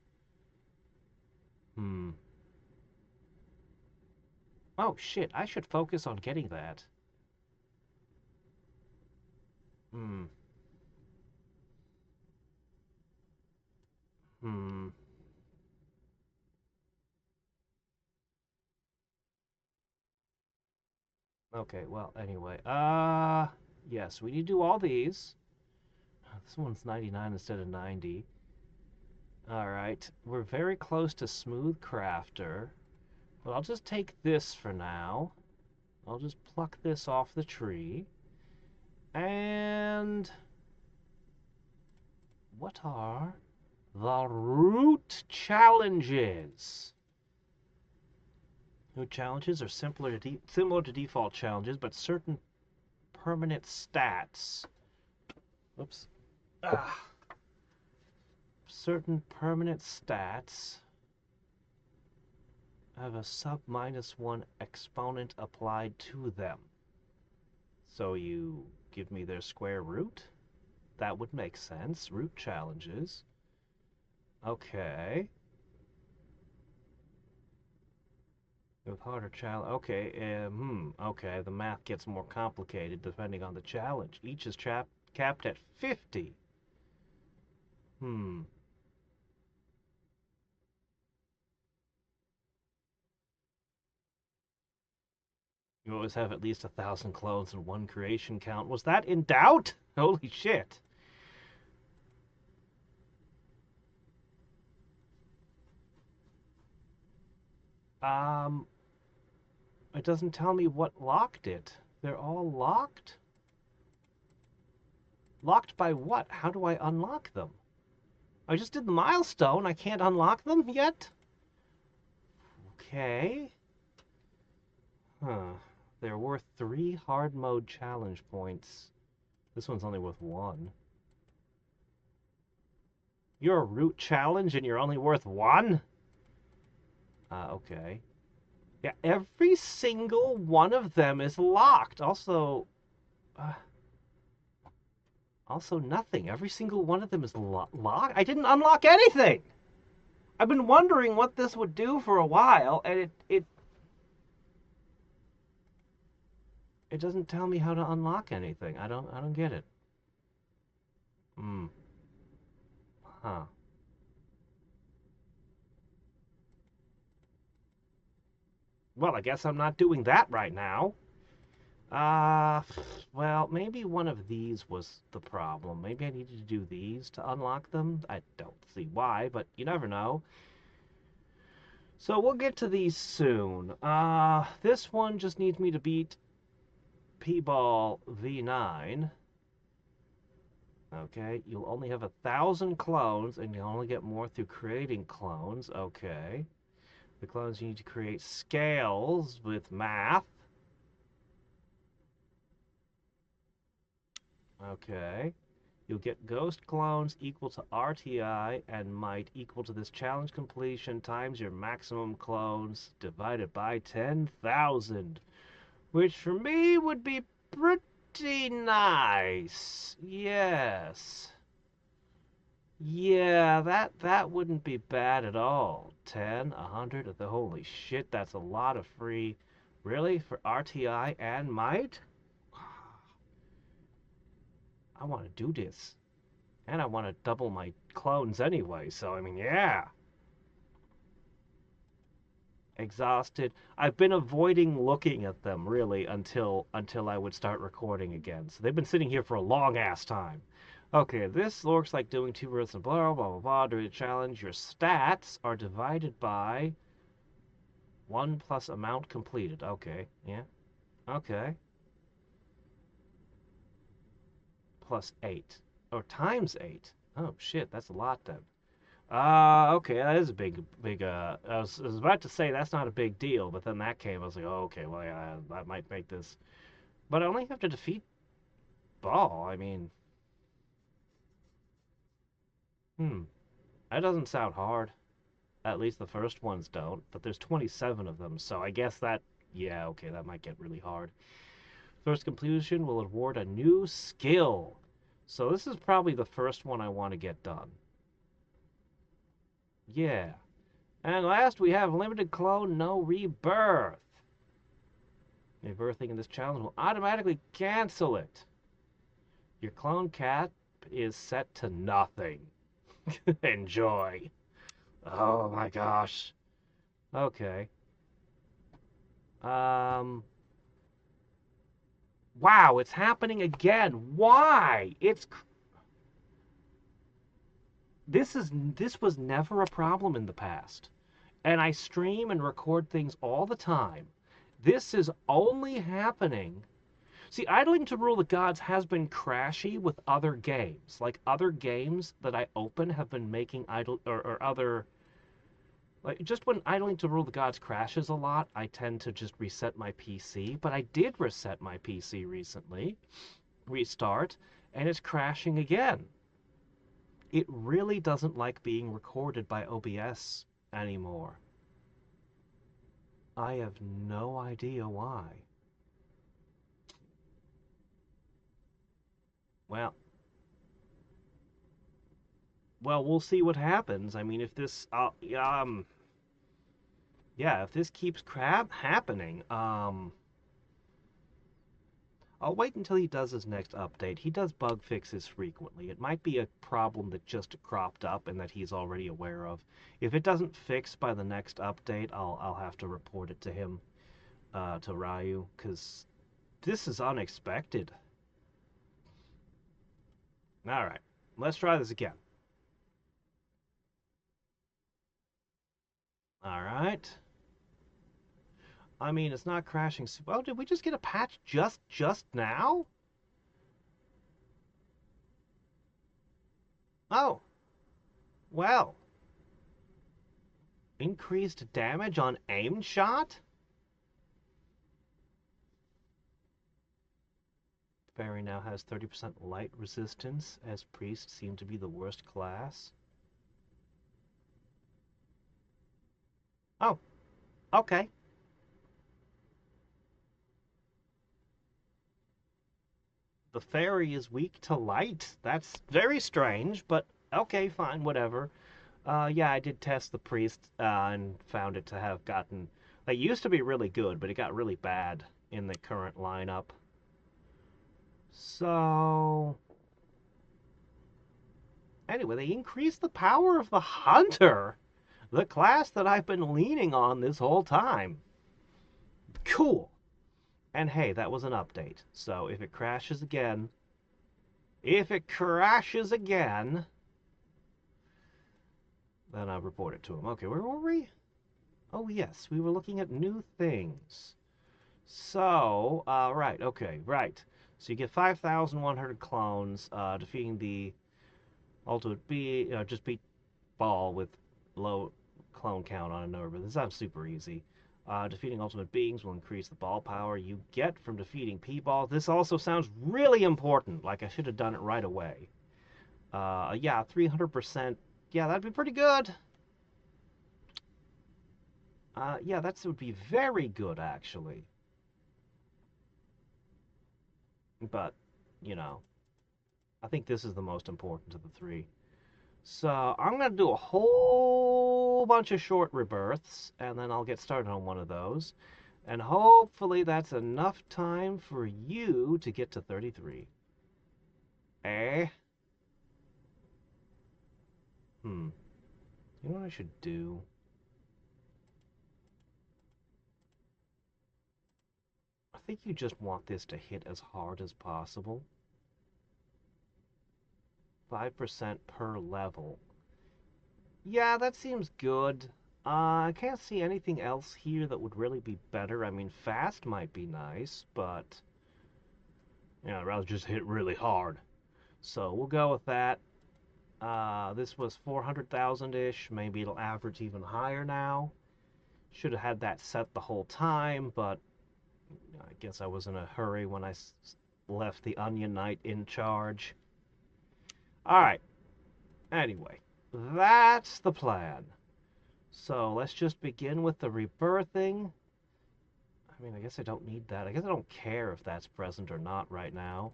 Oh, shit, I should focus on getting that. Hmm. Hmm. Okay, well, anyway. Yes, we need to do all these. This one's 99 instead of 90. Alright, we're very close to Smooth Crafter. But I'll just take this for now. I'll just pluck this off the tree. And what are the root challenges? Root challenges are similar to default challenges, but certain permanent stats. Oops. Ah. Certain permanent stats have a sub -1 exponent applied to them. So you give me their square root? That would make sense. Root challenges. Okay. With harder challenge. Okay. Okay. The math gets more complicated depending on the challenge. Each is capped at 50. Hmm. You always have at least 1,000 clones and one creation count. Was that in doubt? Holy shit. Um, it doesn't tell me what locked it. They're all locked? Locked by what? How do I unlock them? I just did the milestone. I can't unlock them yet? Okay. Huh. They're worth 3 hard mode challenge points. This one's only worth 1. You're a root challenge and you're only worth 1? Okay. Yeah, every single one of them is locked. Uh, also nothing. Every single one of them is locked. I didn't unlock anything. I've been wondering what this would do for a while, and it doesn't tell me how to unlock anything. I don't get it. Hmm. Huh. Well, I guess I'm not doing that right now. Uh, well, maybe one of these was the problem. Maybe I needed to do these to unlock them. I don't see why, but you never know. So we'll get to these soon. This one just needs me to beat P-Ball V9. Okay, you'll only have 1,000 clones, and you'll only get more through creating clones. Okay. The clones you need to create scales with math. Okay. You'll get ghost clones equal to RTI and might equal to this challenge completion times your maximum clones divided by 10,000. Which for me would be pretty nice. Yes. Yeah, that wouldn't be bad at all. 10, 100, holy shit, that's a lot of free. Really? For RTI and might? I want to do this. And I want to double my clones anyway, so I mean, yeah. Exhausted. I've been avoiding looking at them really until I would start recording again. So they've been sitting here for a long ass time. Okay, this looks like doing 2 births and blah blah blah blah during the challenge. Your stats are divided by 1 plus amount completed. Okay, yeah. Okay. Plus 8. Or times 8. Oh shit, that's a lot then. Okay, that is a big, I was about to say that's not a big deal, but then that came, I was like, oh, okay, well, yeah, that might make this. But I only have to defeat Ball, I mean, that doesn't sound hard. At least the first ones don't, but there's 27 of them, so I guess that, yeah, okay, that might get really hard. First completion will award a new skill. So this is probably the first one I want to get done. Yeah. And last, we have limited clone, no rebirth. Rebirthing in this challenge will automatically cancel it. Your clone cap is set to nothing. Enjoy. Oh my gosh. Okay. Um, Wow, it's happening again. Why? This was never a problem in the past. And I stream and record things all the time. This is only happening. See, Idling to Rule the Gods has been crashy with other games. Like other games that I open have been making idle or other like just when Idling to Rule the Gods crashes a lot, I tend to just reset my PC. But I did reset my PC recently, restart, and it's crashing again. It really doesn't like being recorded by OBS anymore. I have no idea why. Well, well, we'll see what happens. I mean, if this, yeah, if this keeps crap happening, I'll wait until he does his next update. He does bug fixes frequently. It might be a problem that just cropped up and that he's already aware of. If it doesn't fix by the next update, I'll have to report it to him, to Ryu, because this is unexpected. All right, let's try this again. All right. I mean, it's not crashing. Well, did we just get a patch just now? Oh, well. Increased damage on aimed shot? Fairy now has 30% light resistance, as priests seem to be the worst class. Oh, okay. The fairy is weak to light. That's very strange, but okay, fine, whatever. Yeah, I did test the priest and found it to have gotten. They used to be really good, but it got really bad in the current lineup. So, anyway, they increased the power of the hunter, the class that I've been leaning on this whole time. Cool. And hey, that was an update. So if it crashes again, then I'll report it to him. Okay, where were we? Oh, yes, we were looking at new things. So, right, okay, right. So you get 5,100 clones, defeating the ultimate B, just beat Ball with low clone count on a number. This sounds super easy. Defeating ultimate beings will increase the ball power you get from defeating P-balls. This also sounds really important, like I should have done it right away. Yeah, 300%. Yeah, that'd be pretty good. Yeah, that would be very good, actually. But, you know, I think this is the most important of the three. So I'm going to do a whole bunch of short rebirths, and then I'll get started on one of those. And hopefully that's enough time for you to get to 33. Eh? Hmm. You know what I should do? I think you just want this to hit as hard as possible. 5% per level. Yeah, that seems good. I can't see anything else here that would really be better. I mean, fast might be nice, but yeah, I'd rather just hit really hard. So we'll go with that. This was 400,000-ish. Maybe it'll average even higher now. Should have had that set the whole time, but I guess I was in a hurry when I left the Onion Knight in charge. All right. Anyway, that's the plan. So let's just begin with the rebirthing. I mean, I guess I don't need that. I guess I don't care if that's present or not right now.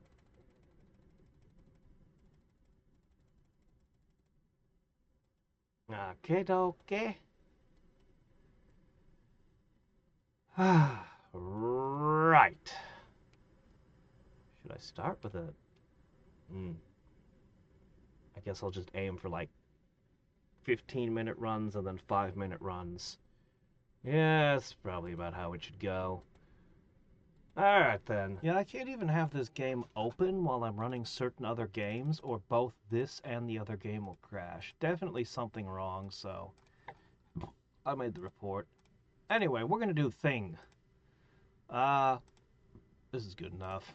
Okay, okay. Right. Should I start with a... I guess I'll just aim for like 15-minute runs and then 5-minute runs. Yeah, that's probably about how it should go. Alright then. Yeah, I can't even have this game open while I'm running certain other games, or both this and the other game will crash. Definitely something wrong, so I made the report. Anyway, we're gonna do thing. Uh, this is good enough.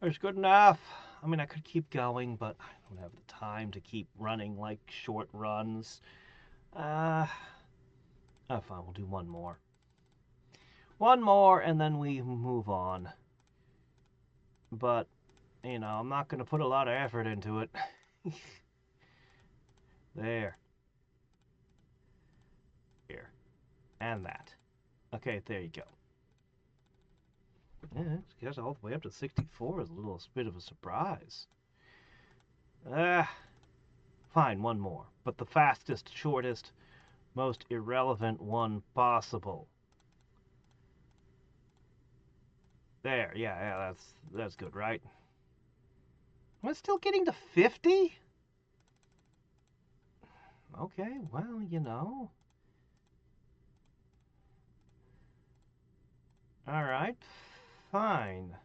It's good enough. I mean, I could keep going, but I don't have the time to keep running like short runs. Uh, oh, fine, we'll do one more. One more, and then we move on. But, you know, I'm not going to put a lot of effort into it. There. Here. And that. Okay, there you go. Yeah, it gets all the way up to 64 is a little bit of a surprise. Ah, fine, one more. But the fastest, shortest, most irrelevant one possible. There, yeah, that's good, right? Am I still getting to 50? Okay, well, you know. Alright, fine.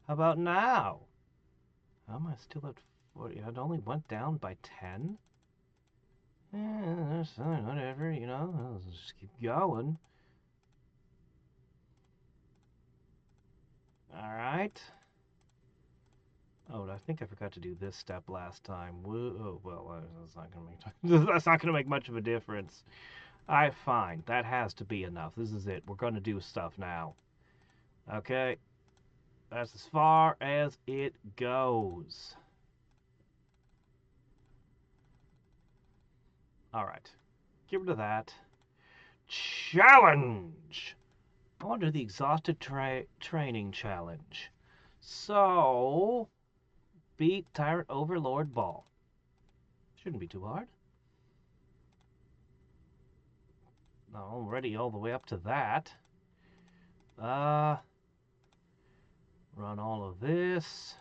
How about now? How am I still at 40? It only went down by 10? That's fine, whatever, you know, I'll just keep going. Alright. Oh, I think I forgot to do this step last time. Oh, well, that's not gonna make that's not gonna make much of a difference. Alright, fine. That has to be enough. This is it. We're gonna do stuff now. Okay. That's as far as it goes. Alright. Get rid of that. Challenge! I want to do the exhausted training challenge. So, beat Tyrant Overlord Ball. Shouldn't be too hard. Already all the way up to that. Run all of this.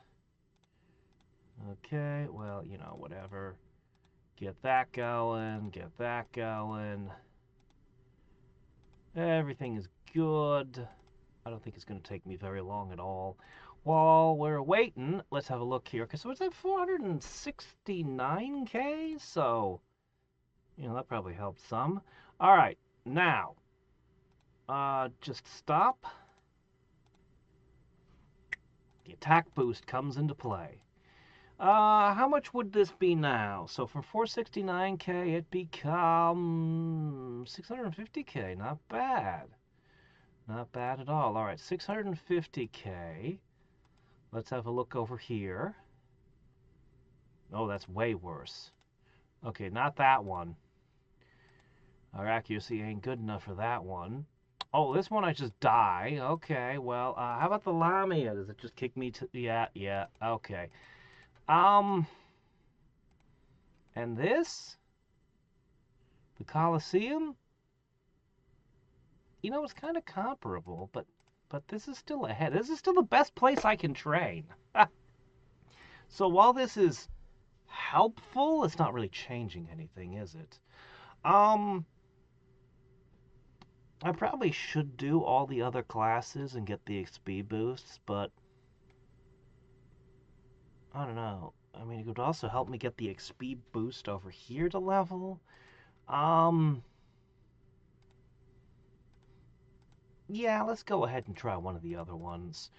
Okay, well, you know, whatever. Get that going, get that going. Everything is good. I don't think it's going to take me very long at all. While we're waiting, let's have a look here. So it's at 469k, so, you know, that probably helped some. All right, now, just stop. The attack boost comes into play. How much would this be now? So from 469k, it becomes 650k. Not bad. Not bad at all. All right, 650k. Let's have a look over here. Oh, that's way worse. Okay, not that one. Our accuracy ain't good enough for that one. Oh, this one I just die. Okay, well, how about the Lamia? Does it just kick me to... Yeah, okay. And this? The Colosseum? You know, it's kind of comparable, but this is still ahead. This is still the best place I can train. So while this is helpful, it's not really changing anything, is it? I probably should do all the other classes and get the XP boosts, but I don't know. I mean, it would also help me get the XP boost over here to level. Yeah, let's go ahead and try one of the other ones.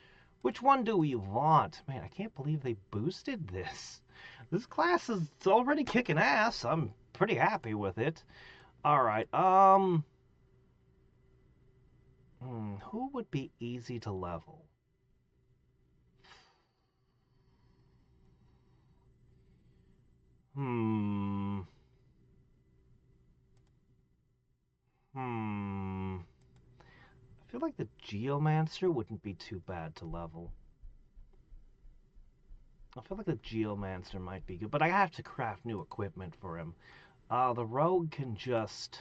Which one do we want? Man, I can't believe they boosted this. This class is already kicking ass. I'm pretty happy with it. All right. Who would be easy to level? Hmm. Hmm. I feel like the Geomancer wouldn't be too bad to level. I feel like the Geomancer might be good, but I have to craft new equipment for him. The Rogue can just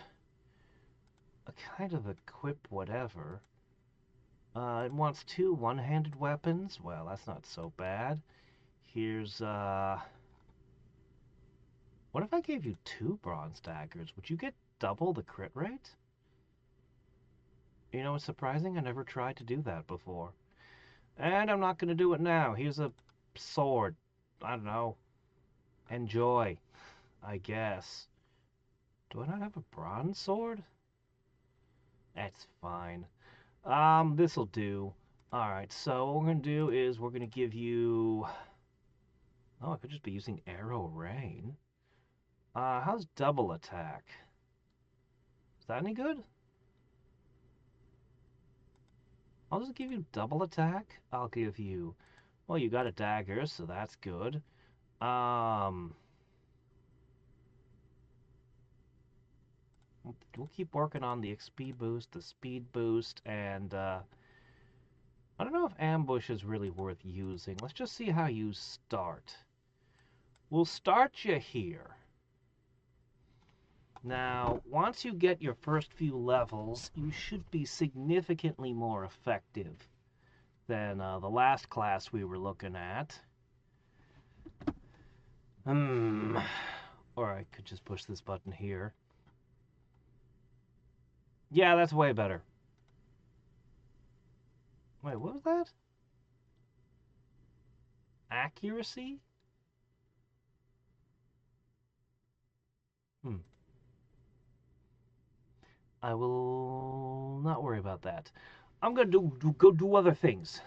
kind of equip whatever. It wants 2 one-handed weapons. Well, that's not so bad. Here's, what if I gave you 2 bronze daggers? Would you get double the crit rate? You know, it's surprising I never tried to do that before. And I'm not going to do it now. Here's a sword. I don't know. Enjoy, I guess. Do I not have a bronze sword? That's fine. This'll do. Alright, so what we're going to do is we're going to give you... Oh, I could just be using arrow rain. How's double attack? Is that any good? I'll just give you double attack. I'll give you... Well, you got a dagger, so that's good. Um... We'll keep working on the XP boost, the speed boost, and I don't know if ambush is really worth using. Let's just see how you start. We'll start you here. Now, once you get your first few levels, you should be significantly more effective than the last class we were looking at. Or I could just push this button here. Yeah, that's way better. Wait, what was that? Accuracy? I will not worry about that. I'm gonna go do other things.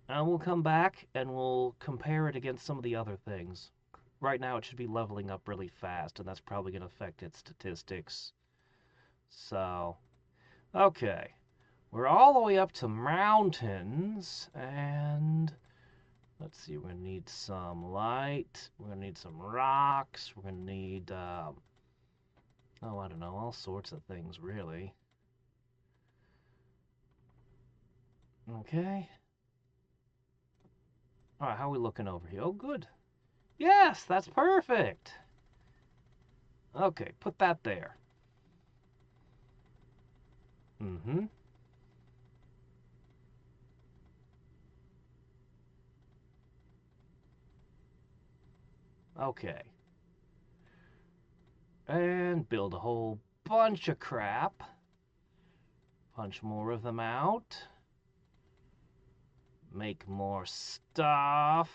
And we'll come back and we'll compare it against some of the other things. Right now it should be leveling up really fast, and that's probably gonna affect its statistics. So, okay. We're all the way up to mountains, and let's see, we're gonna need some light, we're gonna need some rocks, we're gonna need, oh, I don't know, all sorts of things, really. Okay. Alright, how are we looking over here? Oh, good. Yes, that's perfect. Okay, put that there. Mm-hmm. Okay. And build a whole bunch of crap. Punch more of them out. Make more stuff.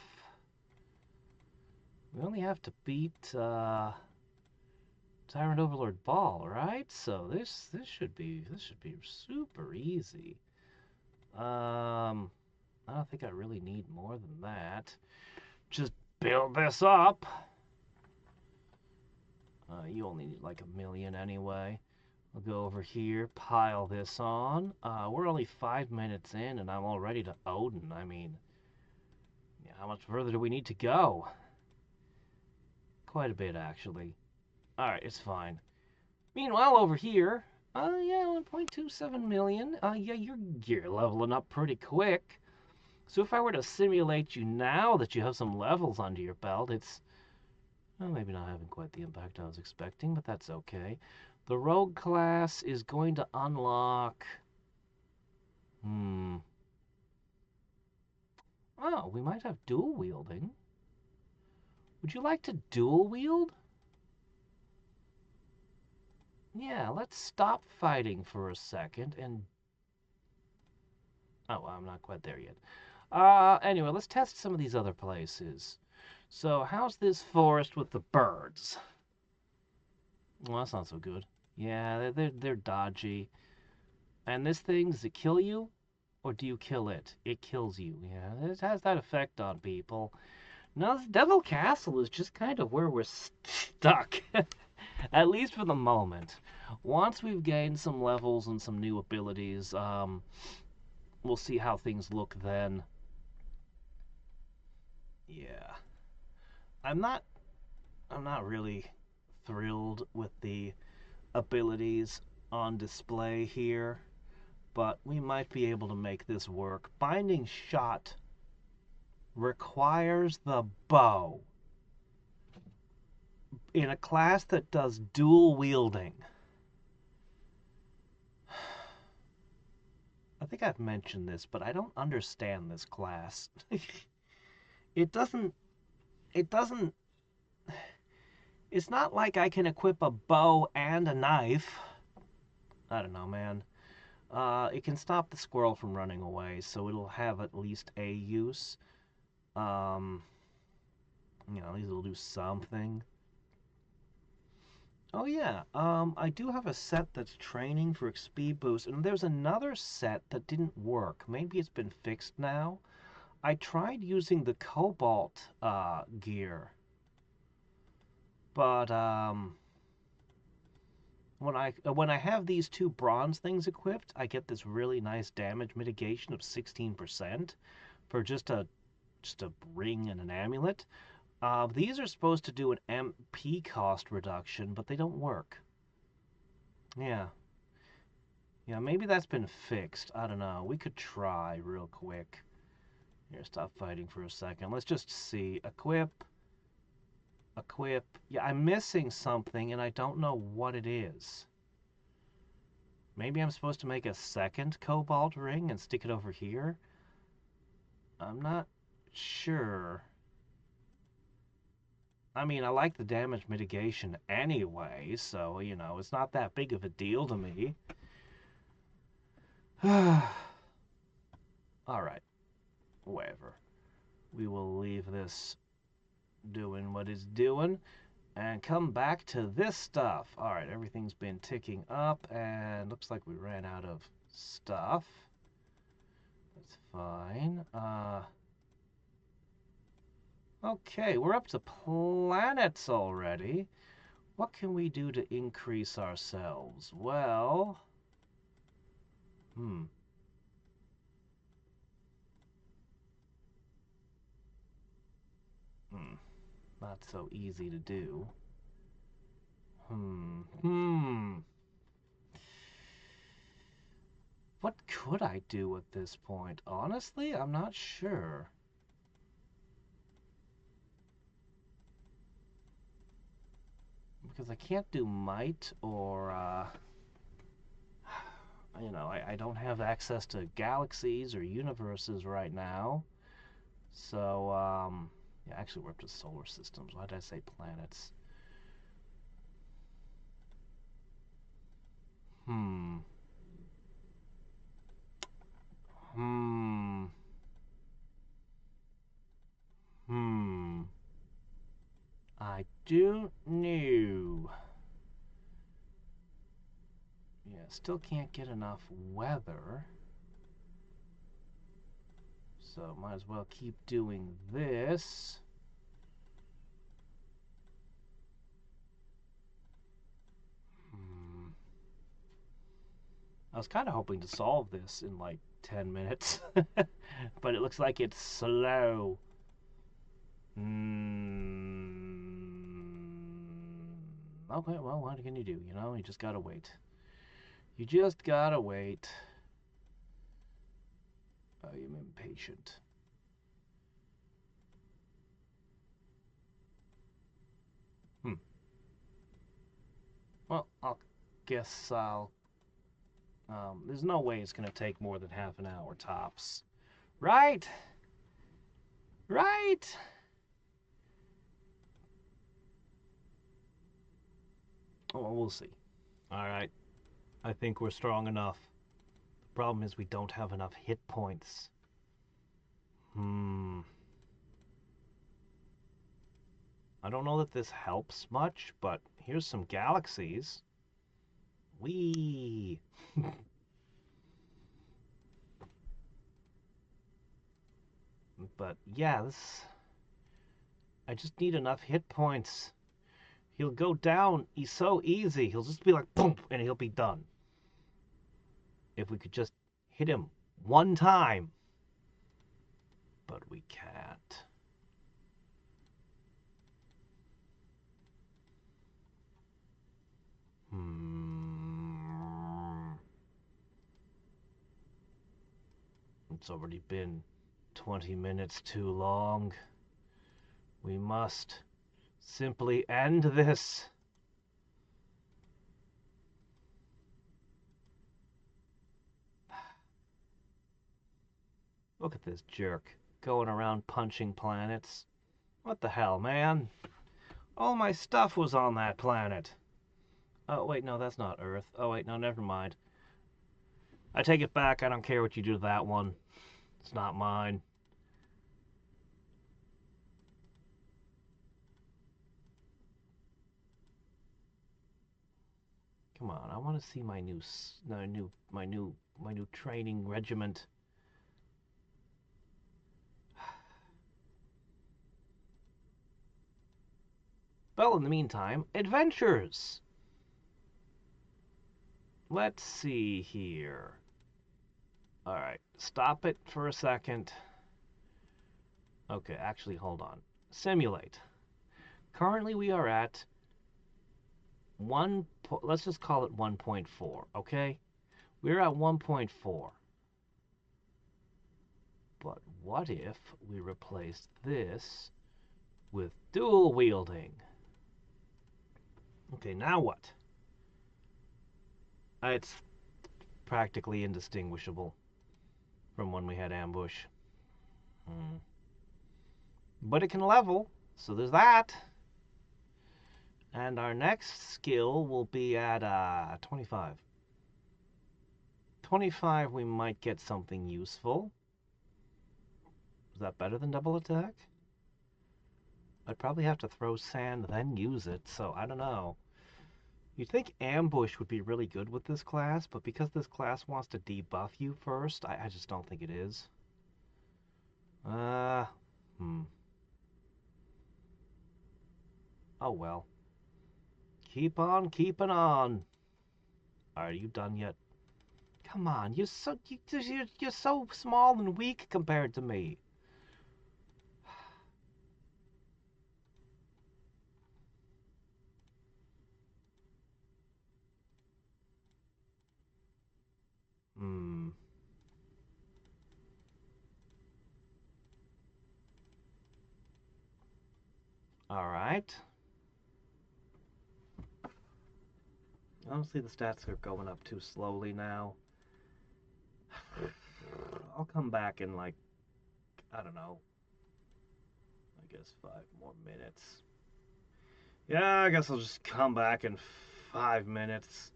We only have to beat Tyrant Overlord Ball, right? So this should be super easy. I don't think I really need more than that. Just build this up. You only need like 1,000,000 anyway. I'll go over here, pile this on. We're only 5 minutes in, and I'm already to Odin. I mean, yeah, how much further do we need to go? Quite a bit, actually. Alright, it's fine. Meanwhile, over here, yeah, 1.27 million. Yeah, you're leveling up pretty quick. So if I were to simulate you now that you have some levels under your belt, it's, well, maybe not having quite the impact I was expecting, but that's okay. The rogue class is going to unlock... Oh, we might have dual wielding. Would you like to dual wield? Yeah, let's stop fighting for a second and... Oh, well, I'm not quite there yet. Anyway, let's test some of these other places. So, how's this forest with the birds? Well, that's not so good. Yeah, they're dodgy. And this thing, does it kill you? Or do you kill it? It kills you. Yeah, it has that effect on people. Now, this Devil Castle is just kind of where we're stuck. At least for the moment. Once we've gained some levels and some new abilities, we'll see how things look then. Yeah. I'm not really thrilled with the abilities on display here, but we might be able to make this work. Binding Shot requires the bow in a class that does dual wielding. I think I've mentioned this, but I don't understand this class. It doesn't, it's not like I can equip a bow and a knife. I don't know, man. It can stop the squirrel from running away, so it'll have at least a use. Um, at least it'll do something. Oh yeah, I do have a set that's training for XP boost, and there's another set that didn't work. Maybe it's been fixed now. I tried using the cobalt gear, but when I have these two bronze things equipped, I get this really nice damage mitigation of 16% for just a ring and an amulet. These are supposed to do an MP cost reduction, but they don't work. Yeah. Yeah, maybe that's been fixed. I don't know. We could try real quick. Here, stop fighting for a second. Let's just see. Equip. Equip. Yeah, I'm missing something, and I don't know what it is. Maybe I'm supposed to make a second cobalt ring and stick it over here? I'm not sure. I mean, I like the damage mitigation anyway, so, it's not that big of a deal to me. Alright, whatever. We will leave this doing what it's doing and come back to this stuff. Alright, everything's been ticking up, and looks like we ran out of stuff. That's fine. Okay, we're up to planets already. What can we do to increase ourselves? Well, not so easy to do. What could I do at this point? Honestly, I'm not sure. Because I can't do might or, I don't have access to galaxies or universes right now. So, yeah, actually we're up to solar systems. Why did I say planets? Hmm. I don't know. Yeah, still can't get enough weather. So might as well keep doing this. I was kind of hoping to solve this in like 10 minutes, but it looks like it's slow. Okay, well, what can you do? You just gotta wait. You just gotta wait. I am impatient. Well, I guess I'll... there's no way it's gonna take more than half an hour tops. Right? Right? Oh, well, we'll see. Alright. I think we're strong enough. The problem is we don't have enough hit points. I don't know that this helps much, but here's some galaxies. Whee! But yeah, I just need enough hit points. He'll go down. He's so easy. He'll just be like, boom, and he'll be done. If we could just hit him one time. But we can't. It's already been 20 minutes too long. We must simply end this. Look at this jerk going around punching planets. What the hell, man? All my stuff was on that planet. Oh, wait, no, that's not Earth. Oh, wait, no, never mind. I take it back. I don't care what you do to that one. It's not mine. Come on, I want to see my new training regiment. Well, in the meantime, adventures. Let's see here. All right, stop it for a second. Okay, actually, hold on. Simulate. Currently, we are at let's just call it 1.4, okay? We're at 1.4. But what if we replaced this with dual wielding? Okay, now what? It's practically indistinguishable from when we had ambush. But it can level, so there's that. And our next skill will be at 25. 25, we might get something useful. Is that better than double attack? I'd probably have to throw sand, then use it, so I don't know. You'd think ambush would be really good with this class, but because this class wants to debuff you first, I just don't think it is. Oh well. Keep on keeping on. Are you done yet? Come on, you're so small and weak compared to me. Hmm. All right. Honestly, the stats are going up too slowly now. I'll come back in like, I don't know, I guess 5 more minutes. Yeah, I guess I'll just come back in 5 minutes.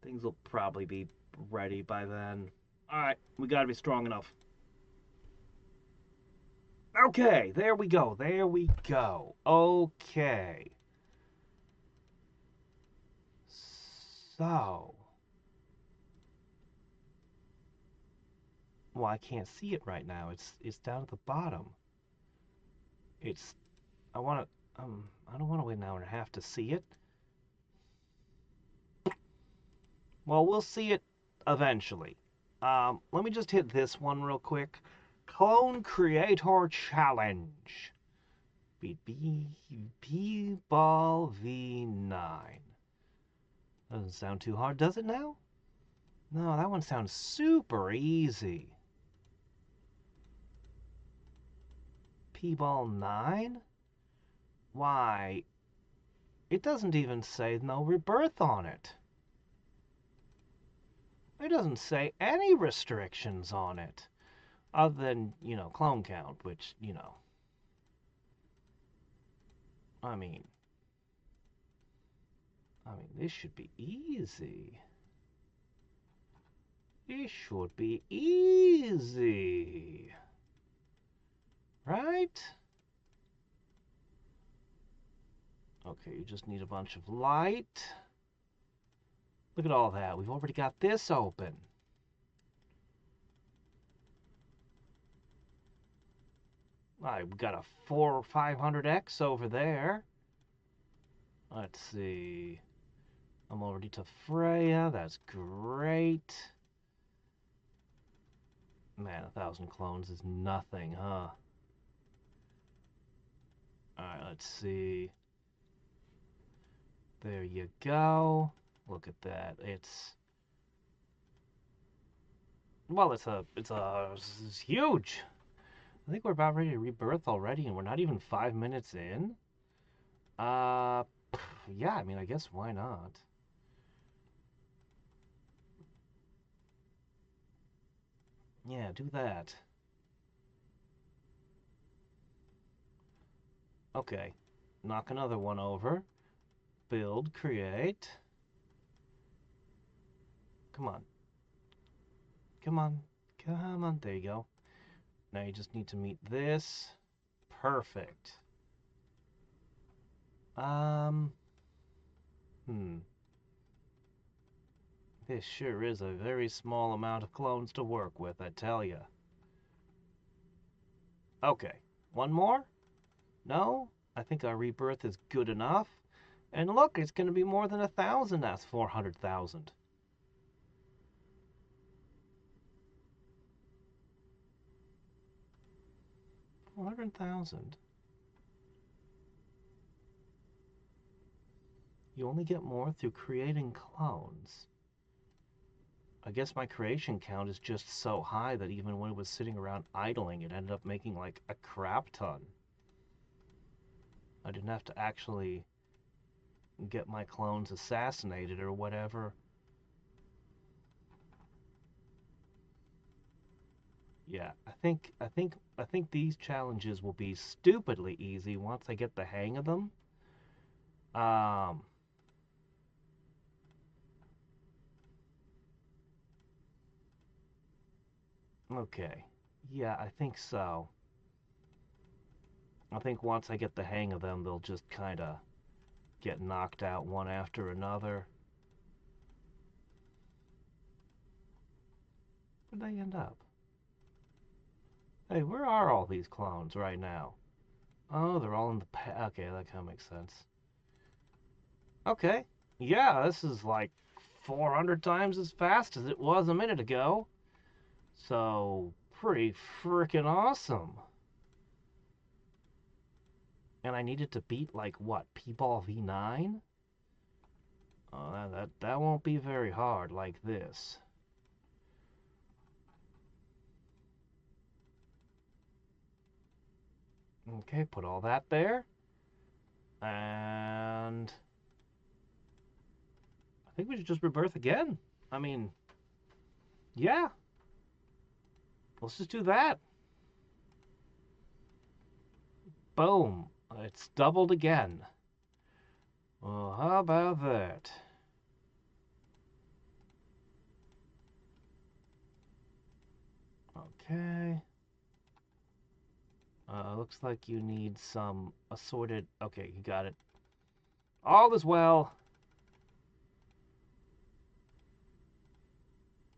Things will probably be ready by then. Alright, we gotta be strong enough. Okay, there we go. There we go. Okay. So. Well, I can't see it right now. It's down at the bottom. It's. I want to. I don't want to wait an hour and a half to see it. Well, we'll see it eventually. Let me just hit this one real quick. Clone Creator Challenge. Beat B-Ball V9. Doesn't sound too hard, does it now? No, that one sounds super easy. P-Ball 9? Why, it doesn't even say no rebirth on it. It doesn't say any restrictions on it. Other than, clone count, which, I mean, this should be easy. It should be easy. Right? Okay, you just need a bunch of light. Look at all that. We've already got this open. Alright, we got a 400 or 500X over there. Let's see. I'm already to Freya. That's great. Man, 1,000 clones is nothing, huh? Alright, let's see. There you go. Look at that. It's huge. I think we're about ready to rebirth already, and we're not even 5 minutes in. Uh, yeah, I mean, I guess why not? Yeah, do that. Okay, knock another one over. build, create. Come on. Come on. Come on. There you go. Now you just need to meet this. Perfect. This sure is a very small amount of clones to work with, I tell ya. Okay, one more? No? I think our rebirth is good enough. And look, it's going to be more than 1,000. That's 400,000. 400,000. You only get more through creating clones. I guess my creation count is just so high that even when it was sitting around idling, it ended up making like a crap ton. I didn't have to actually get my clones assassinated or whatever. Yeah, I think these challenges will be stupidly easy once I get the hang of them. Um, okay. Yeah, I think so. I think once I get the hang of them, they'll just kind of get knocked out one after another. Where'd they end up? Hey, where are all these clones right now? Oh, they're all in the okay, that kind of makes sense. Okay. Yeah, this is like 400 times as fast as it was a minute ago. So, pretty freaking awesome. And I needed to beat like what? P-Ball V9? Oh, that won't be very hard like this. Okay, put all that there. And I think we should just rebirth again. I mean, yeah. Let's just do that. Boom. It's doubled again. Well, how about that? Okay. Looks like you need some assorted... Okay, you got it. All is well.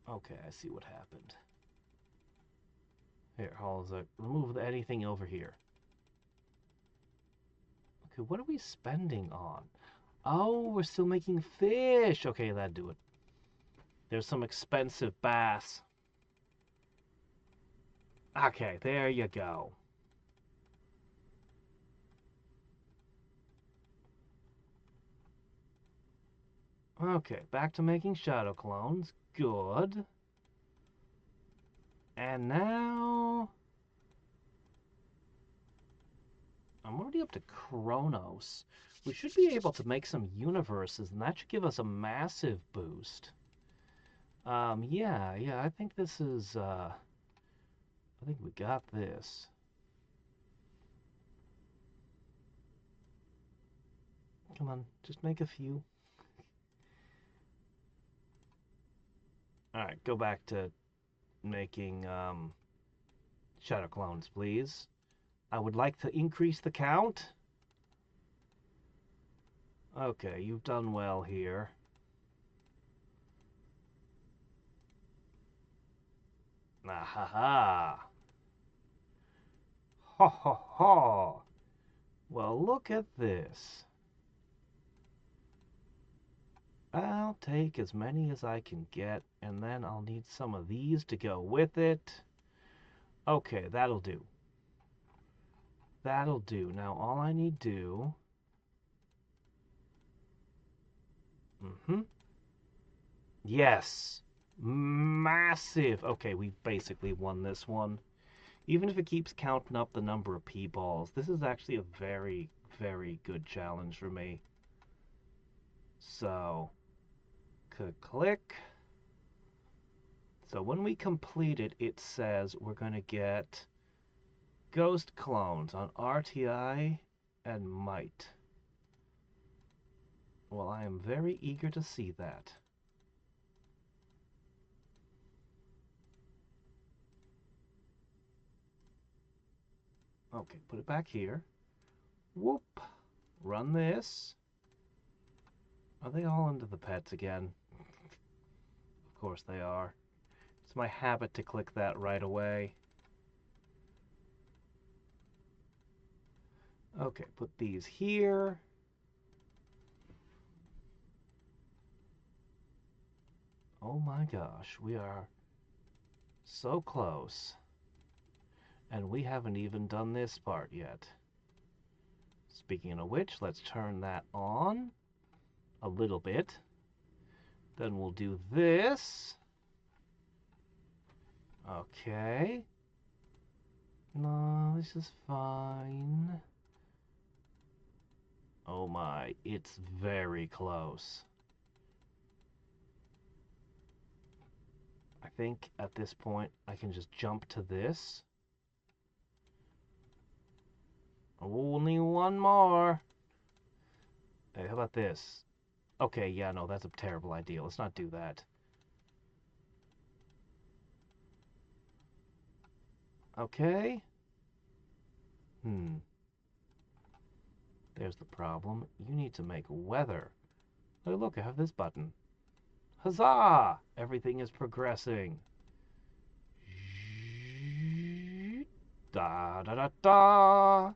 Okay, I see what happened. Here, hold on. Remove anything over here. Okay, what are we spending on? Oh, we're still making fish. Okay, that'd do it. There's some expensive bass. Okay, there you go. Okay, back to making shadow clones. Good. And now... I'm already up to Chronos. We should be able to make some universes, and that should give us a massive boost. Yeah, I think this is, I think we got this. Come on, just make a few. Alright, go back to making, shadow clones, please. I would like to increase the count. Okay, you've done well here. Ah ha ha. Ha ha ha. Well, look at this. I'll take as many as I can get, and then I'll need some of these to go with it. Okay, that'll do. That'll do. Now, all I need to do... Yes! Massive! Okay, we basically won this one. Even if it keeps counting up the number of P-balls, this is actually a very, very good challenge for me. So, click. So when we complete it, it says we're going to get ghost clones on RTI and Might. Well, I am very eager to see that. Okay, put it back here. Whoop. Run this. Are they all into the pets again? Of course they are. It's my habit to click that right away. Okay, put these here. Oh my gosh, we are so close. And we haven't even done this part yet. Speaking of which, let's turn that on a little bit. Then we'll do this. Okay. No, this is fine. Oh my, it's very close. I think at this point I can just jump to this. Only one more. Hey, how about this? Okay, yeah, no, that's a terrible idea. Let's not do that. Okay. There's the problem. You need to make weather. Oh, look, I have this button. Huzzah! Everything is progressing. Da da da da!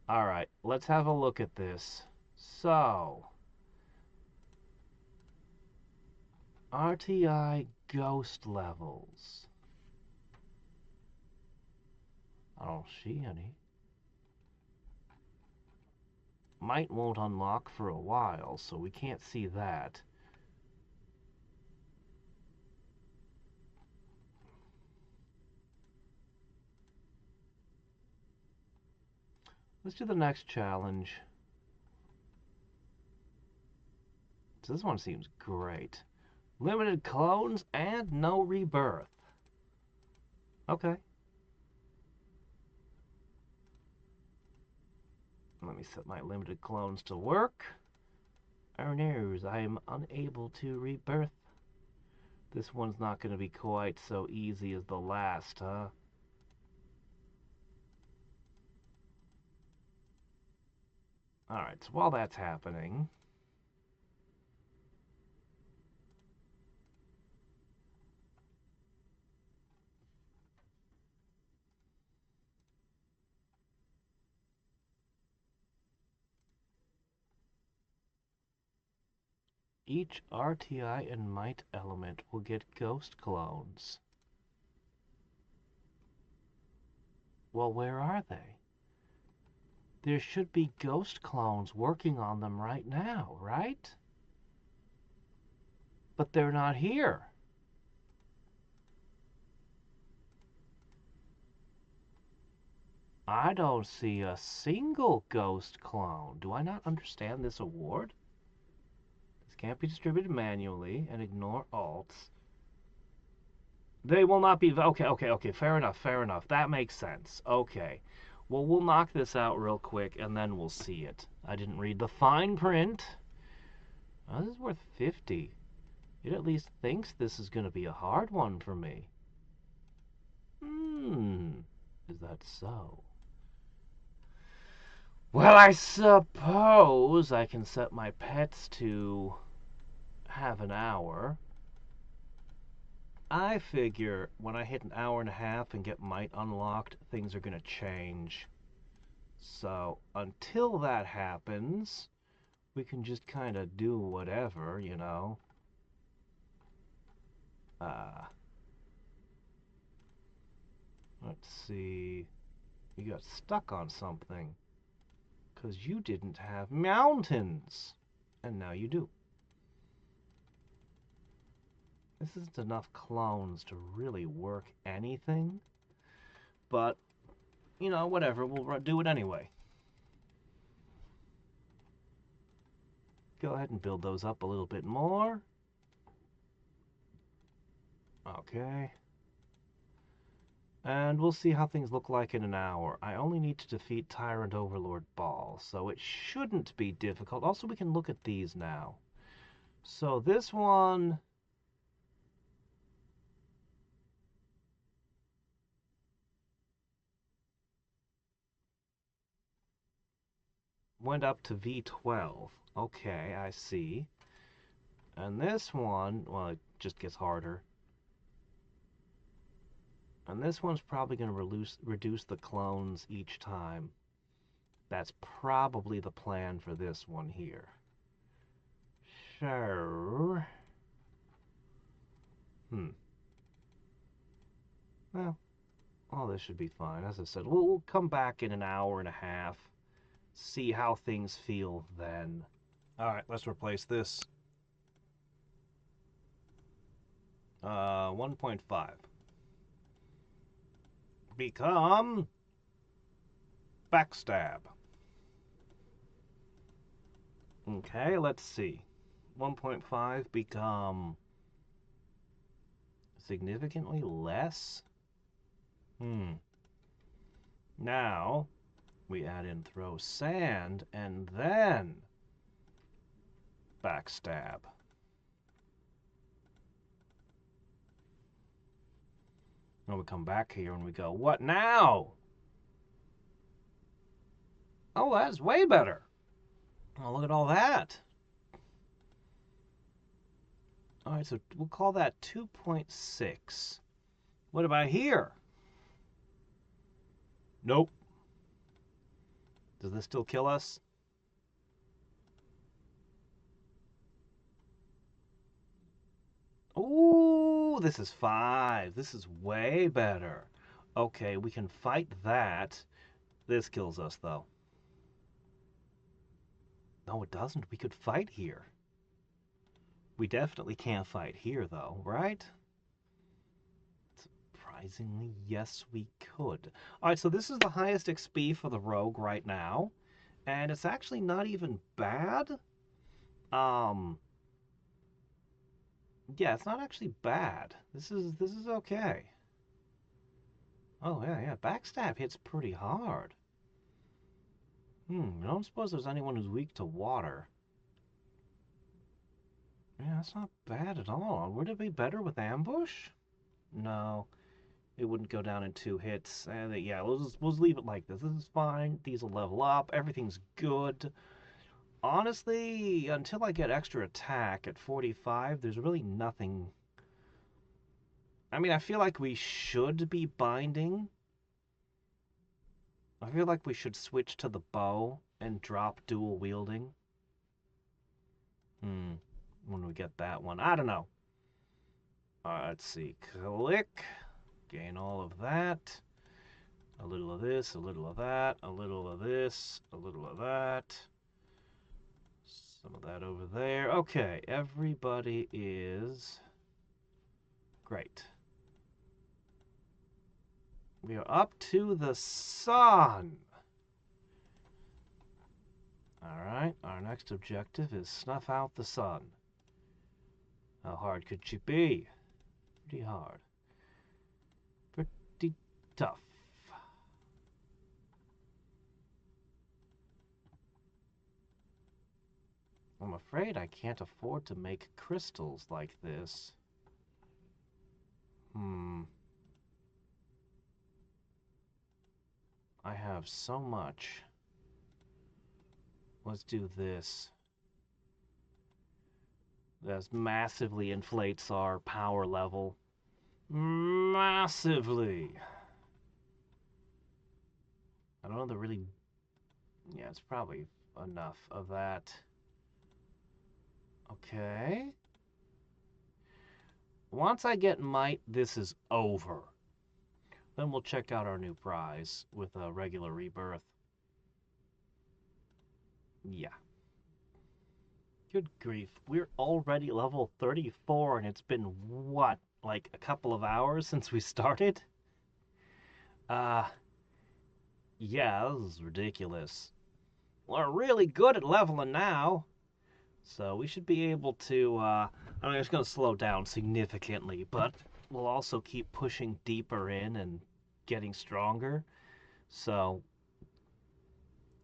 Alright, let's have a look at this. So, RTI ghost levels. I don't see any. Might won't unlock for a while, so we can't see that. Let's do the next challenge. So this one seems great. Limited clones and no rebirth. Okay. Let me set my limited clones to work. Oh no, I'm unable to rebirth. This one's not going to be quite so easy as the last, huh? Alright, so while that's happening, each RTI and might element will get ghost clones. Well, where are they? There should be ghost clones working on them right now, right? But they're not here. I don't see a single ghost clone. Do I not understand this award? This can't be distributed manually, and ignore alts. They will not be... Okay. Fair enough. That makes sense. Okay. Well, we'll knock this out real quick, and then we'll see it. I didn't read the fine print. Oh, this is worth 50. It at least thinks this is going to be a hard one for me. Is that so? Well, I suppose I can set my pets to have an hour. I figure when I hit an hour and a half and get might unlocked, things are going to change. So until that happens, we can just kind of do whatever, you know. Let's see. You got stuck on something. Because you didn't have mountains. And now you do. This isn't enough clones to really work anything. But, you know, whatever. We'll do it anyway. Go ahead and build those up a little bit more. Okay. And we'll see how things look like in an hour. I only need to defeat Tyrant Overlord Ball, so it shouldn't be difficult. Also, we can look at these now. So this one... went up to V12. Okay, I see. And this one, well, it just gets harder. And this one's probably going to reduce the clones each time. That's probably the plan for this one here. Sure. Well, all this should be fine. As I said, we'll come back in an hour and a half, see how things feel then. Alright, let's replace this. 1.5. Become... Backstab. Okay, let's see. 1.5 become... significantly less? Now, we add in throw sand, and then... backstab. And we come back here and we go, what now? Oh, that's way better. Oh, look at all that. All right, so we'll call that 2.6. What about here? Nope. Does this still kill us? Ooh, this is 5. This is way better. Okay, we can fight that. This kills us, though. No, it doesn't. We could fight here. We definitely can't fight here, though, right? Surprisingly, yes, we could. Alright, so this is the highest XP for the rogue right now. And it's actually not even bad. Yeah, it's not actually bad. This is okay. Oh, yeah. Backstab hits pretty hard. I don't suppose there's anyone who's weak to water. Yeah, that's not bad at all. Would it be better with ambush? No, it wouldn't go down in 2 hits. And yeah, we'll just leave it like this. This is fine. These will level up. Everything's good. Honestly, until I get extra attack at 45, there's really nothing. I mean, I feel like we should be binding. I feel like we should switch to the bow and drop dual wielding. When we get that one. I don't know. Let's see. Click. Gain all of that. A little of this, a little of that, a little of this, a little of that. Some of that over there. Okay, everybody is great. We are up to the sun. Alright, our next objective is snuff out the sun. How hard could she be? Pretty hard. Pretty tough. I'm afraid I can't afford to make crystals like this. I have so much. Let's do this. This massively inflates our power level. Massively. I don't know the really... Yeah, it's probably enough of that. Okay. Once I get might, this is over. Then we'll check out our new prize with a regular rebirth. Yeah. Good grief. We're already level 34 and it's been, what, like a couple of hours since we started? Yeah, this is ridiculous. We're really good at leveling now. So we should be able to, I mean, it's going to slow down significantly, but we'll also keep pushing deeper in and getting stronger. So,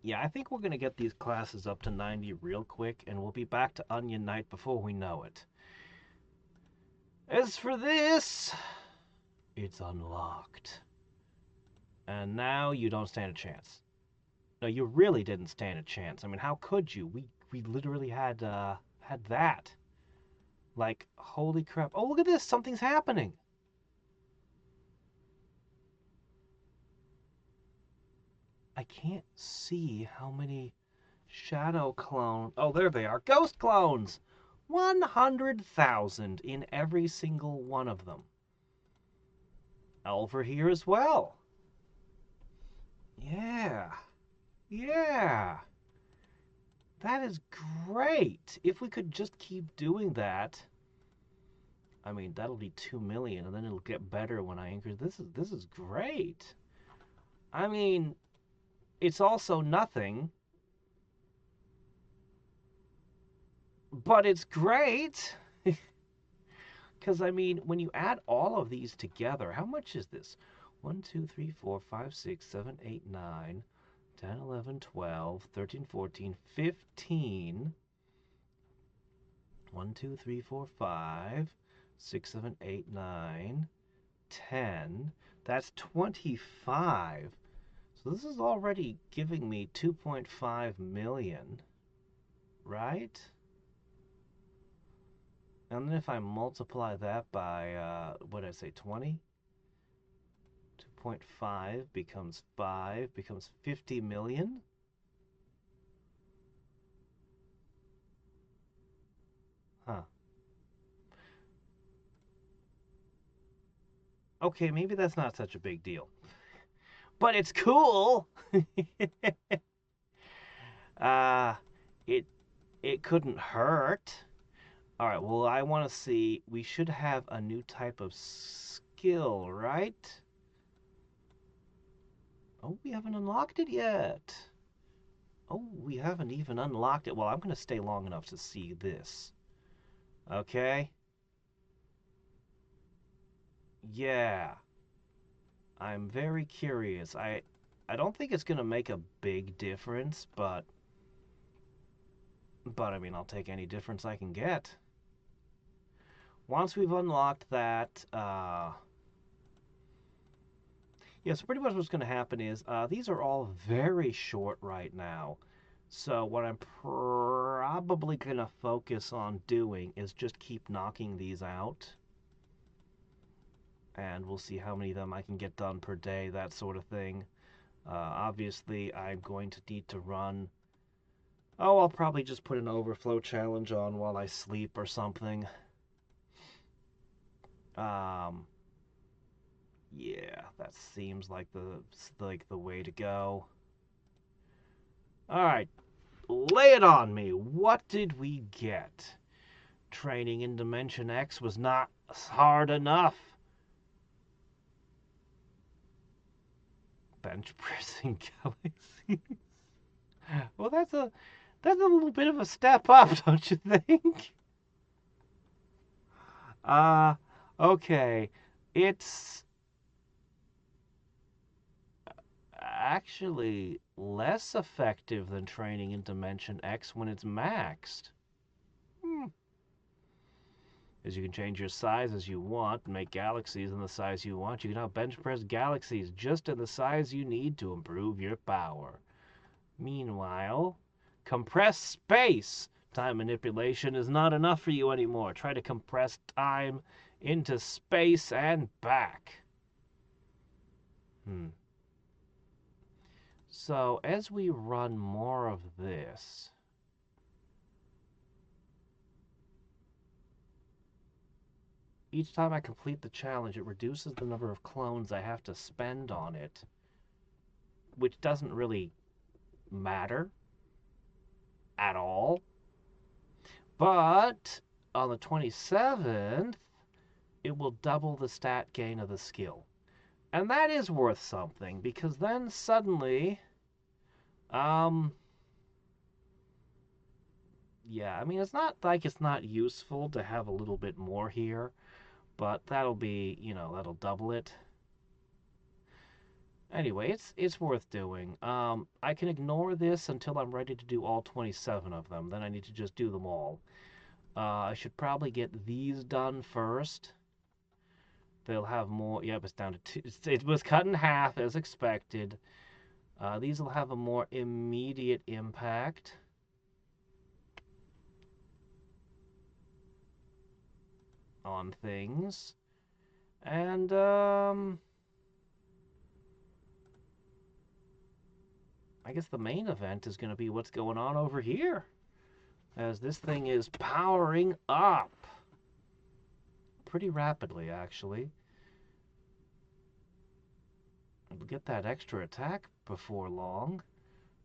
yeah, I think we're going to get these classes up to 90 real quick, and we'll be back to Onion Knight before we know it. As for this, it's unlocked. And now you don't stand a chance. No, you really didn't stand a chance. I mean, how could you? We literally had that. Like, holy crap. Oh, look at this. Something's happening. I can't see how many shadow clones. Oh, there they are. Ghost clones. 100,000 in every single one of them. Over here as well. Yeah. Yeah. That is great. If we could just keep doing that. I mean, that'll be 2 million, and then it'll get better when I increase. This is great. I mean, it's also nothing, but it's great. Because, I mean, when you add all of these together, how much is this? 1, 2, 3, 4, 5, 6, 7, 8, 9, 10, 11, 12, 13, 14, 15. 1, 2, 3, 4, 5, 6, 7, 8, 9, 10. That's 25. So this is already giving me 2.5 million, right? And then if I multiply that by, what did I say, 20? 2.5 becomes 5, becomes 50 million? Huh. Okay, maybe that's not such a big deal. But it's cool! uh, it, it couldn't hurt. Alright, well, I want to see. We should have a new type of skill, right? Oh, we haven't unlocked it yet. Oh, we haven't even unlocked it. Well, I'm going to stay long enough to see this. Okay? Yeah. I'm very curious. I don't think it's going to make a big difference, but I mean, I'll take any difference I can get. Once we've unlocked that, yeah, so pretty much what's going to happen is these are all very short right now. So what I'm probably going to focus on doing is just keep knocking these out. And we'll see how many of them I can get done per day, that sort of thing. Obviously, I'm going to need to run. Oh, I'll probably just put an overflow challenge on while I sleep or something. Yeah, that seems like the way to go. All right, lay it on me. What did we get? Training in Dimension X was not hard enough. Bench pressing galaxies. Well, that's a little bit of a step up, don't you think? Okay. It's actually less effective than training in Dimension X when it's maxed. As you can change your size as you want and make galaxies in the size you want. You can now bench press galaxies just in the size you need to improve your power. Meanwhile, compress space. Time manipulation is not enough for you anymore. Try to compress time into space and back. So as we run more of this, each time I complete the challenge, it reduces the number of clones I have to spend on it, which doesn't really matter at all. But on the 27th, it will double the stat gain of the skill. And that is worth something, because then suddenly, yeah, I mean, it's not like it's not useful to have a little bit more here, but that'll be, that'll double it. Anyway, it's worth doing. I can ignore this until I'm ready to do all 27 of them. Then I need to just do them all. I should probably get these done first. They'll have more. Yep, it's down to two. It was cut in half as expected. These will have a more immediate impact on things. And, I guess the main event is going to be what's going on over here, as this thing is powering up pretty rapidly, actually. We'll get that extra attack before long,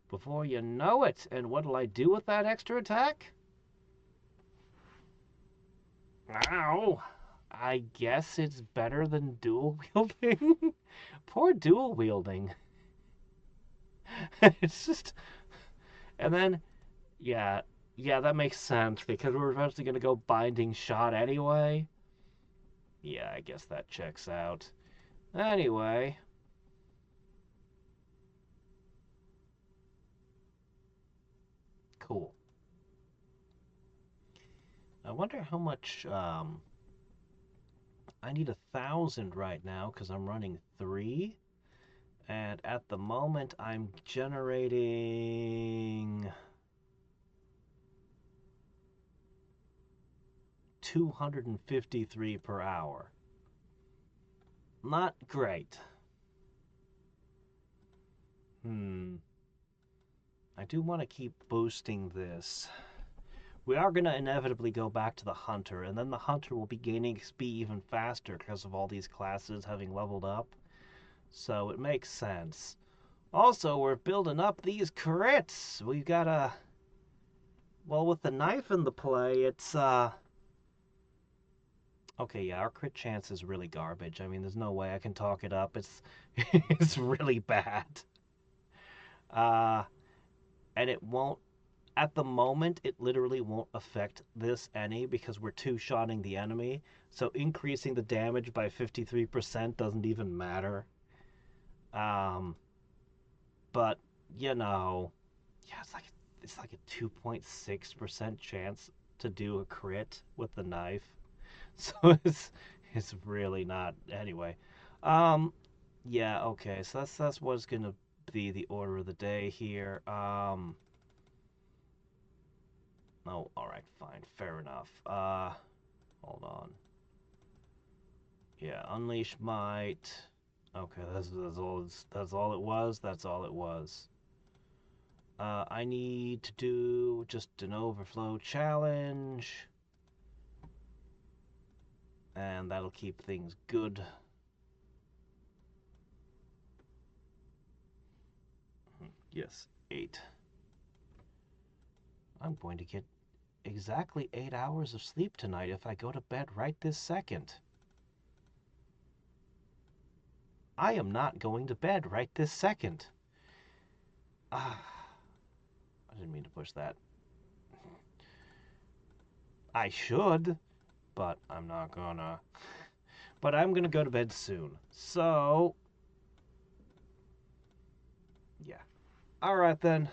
before you know it. And what'll I do with that extra attack? Ow! I guess it's better than dual wielding. Poor dual wielding. It's just, and then, yeah, yeah, that makes sense because we're eventually gonna go binding shot anyway. Yeah, I guess that checks out. Anyway, cool. I wonder how much. I need 1,000 right now because I'm running 3. And at the moment, I'm generating 253 per hour. Not great. I do want to keep boosting this. We are going to inevitably go back to the Hunter, and then the Hunter will be gaining XP even faster because of all these classes having leveled up. So it makes sense. Also, we're building up these crits. We've got a... Well, with the knife in the play, it's, Okay, yeah, our crit chance is really garbage. I mean, there's no way I can talk it up. It's, it's really bad. Uh, and it won't... At the moment, it literally won't affect this any because we're two-shotting the enemy. So increasing the damage by 53% doesn't even matter. But you know, yeah, it's like a 2.6% chance to do a crit with the knife. So it's really not. Anyway, yeah, okay. So that's what's gonna be the order of the day here. Oh, all right, fine, fair enough. Hold on. Yeah, unleash might. Okay, that's all it was. That's all it was. I need to do just an overflow challenge. And that'll keep things good. Yes, 8. I'm going to get exactly 8 hours of sleep tonight if I go to bed right this second. I am not going to bed right this second. Ah, I didn't mean to push that. I should, but I'm not gonna. But I'm gonna go to bed soon. So, yeah. All right then.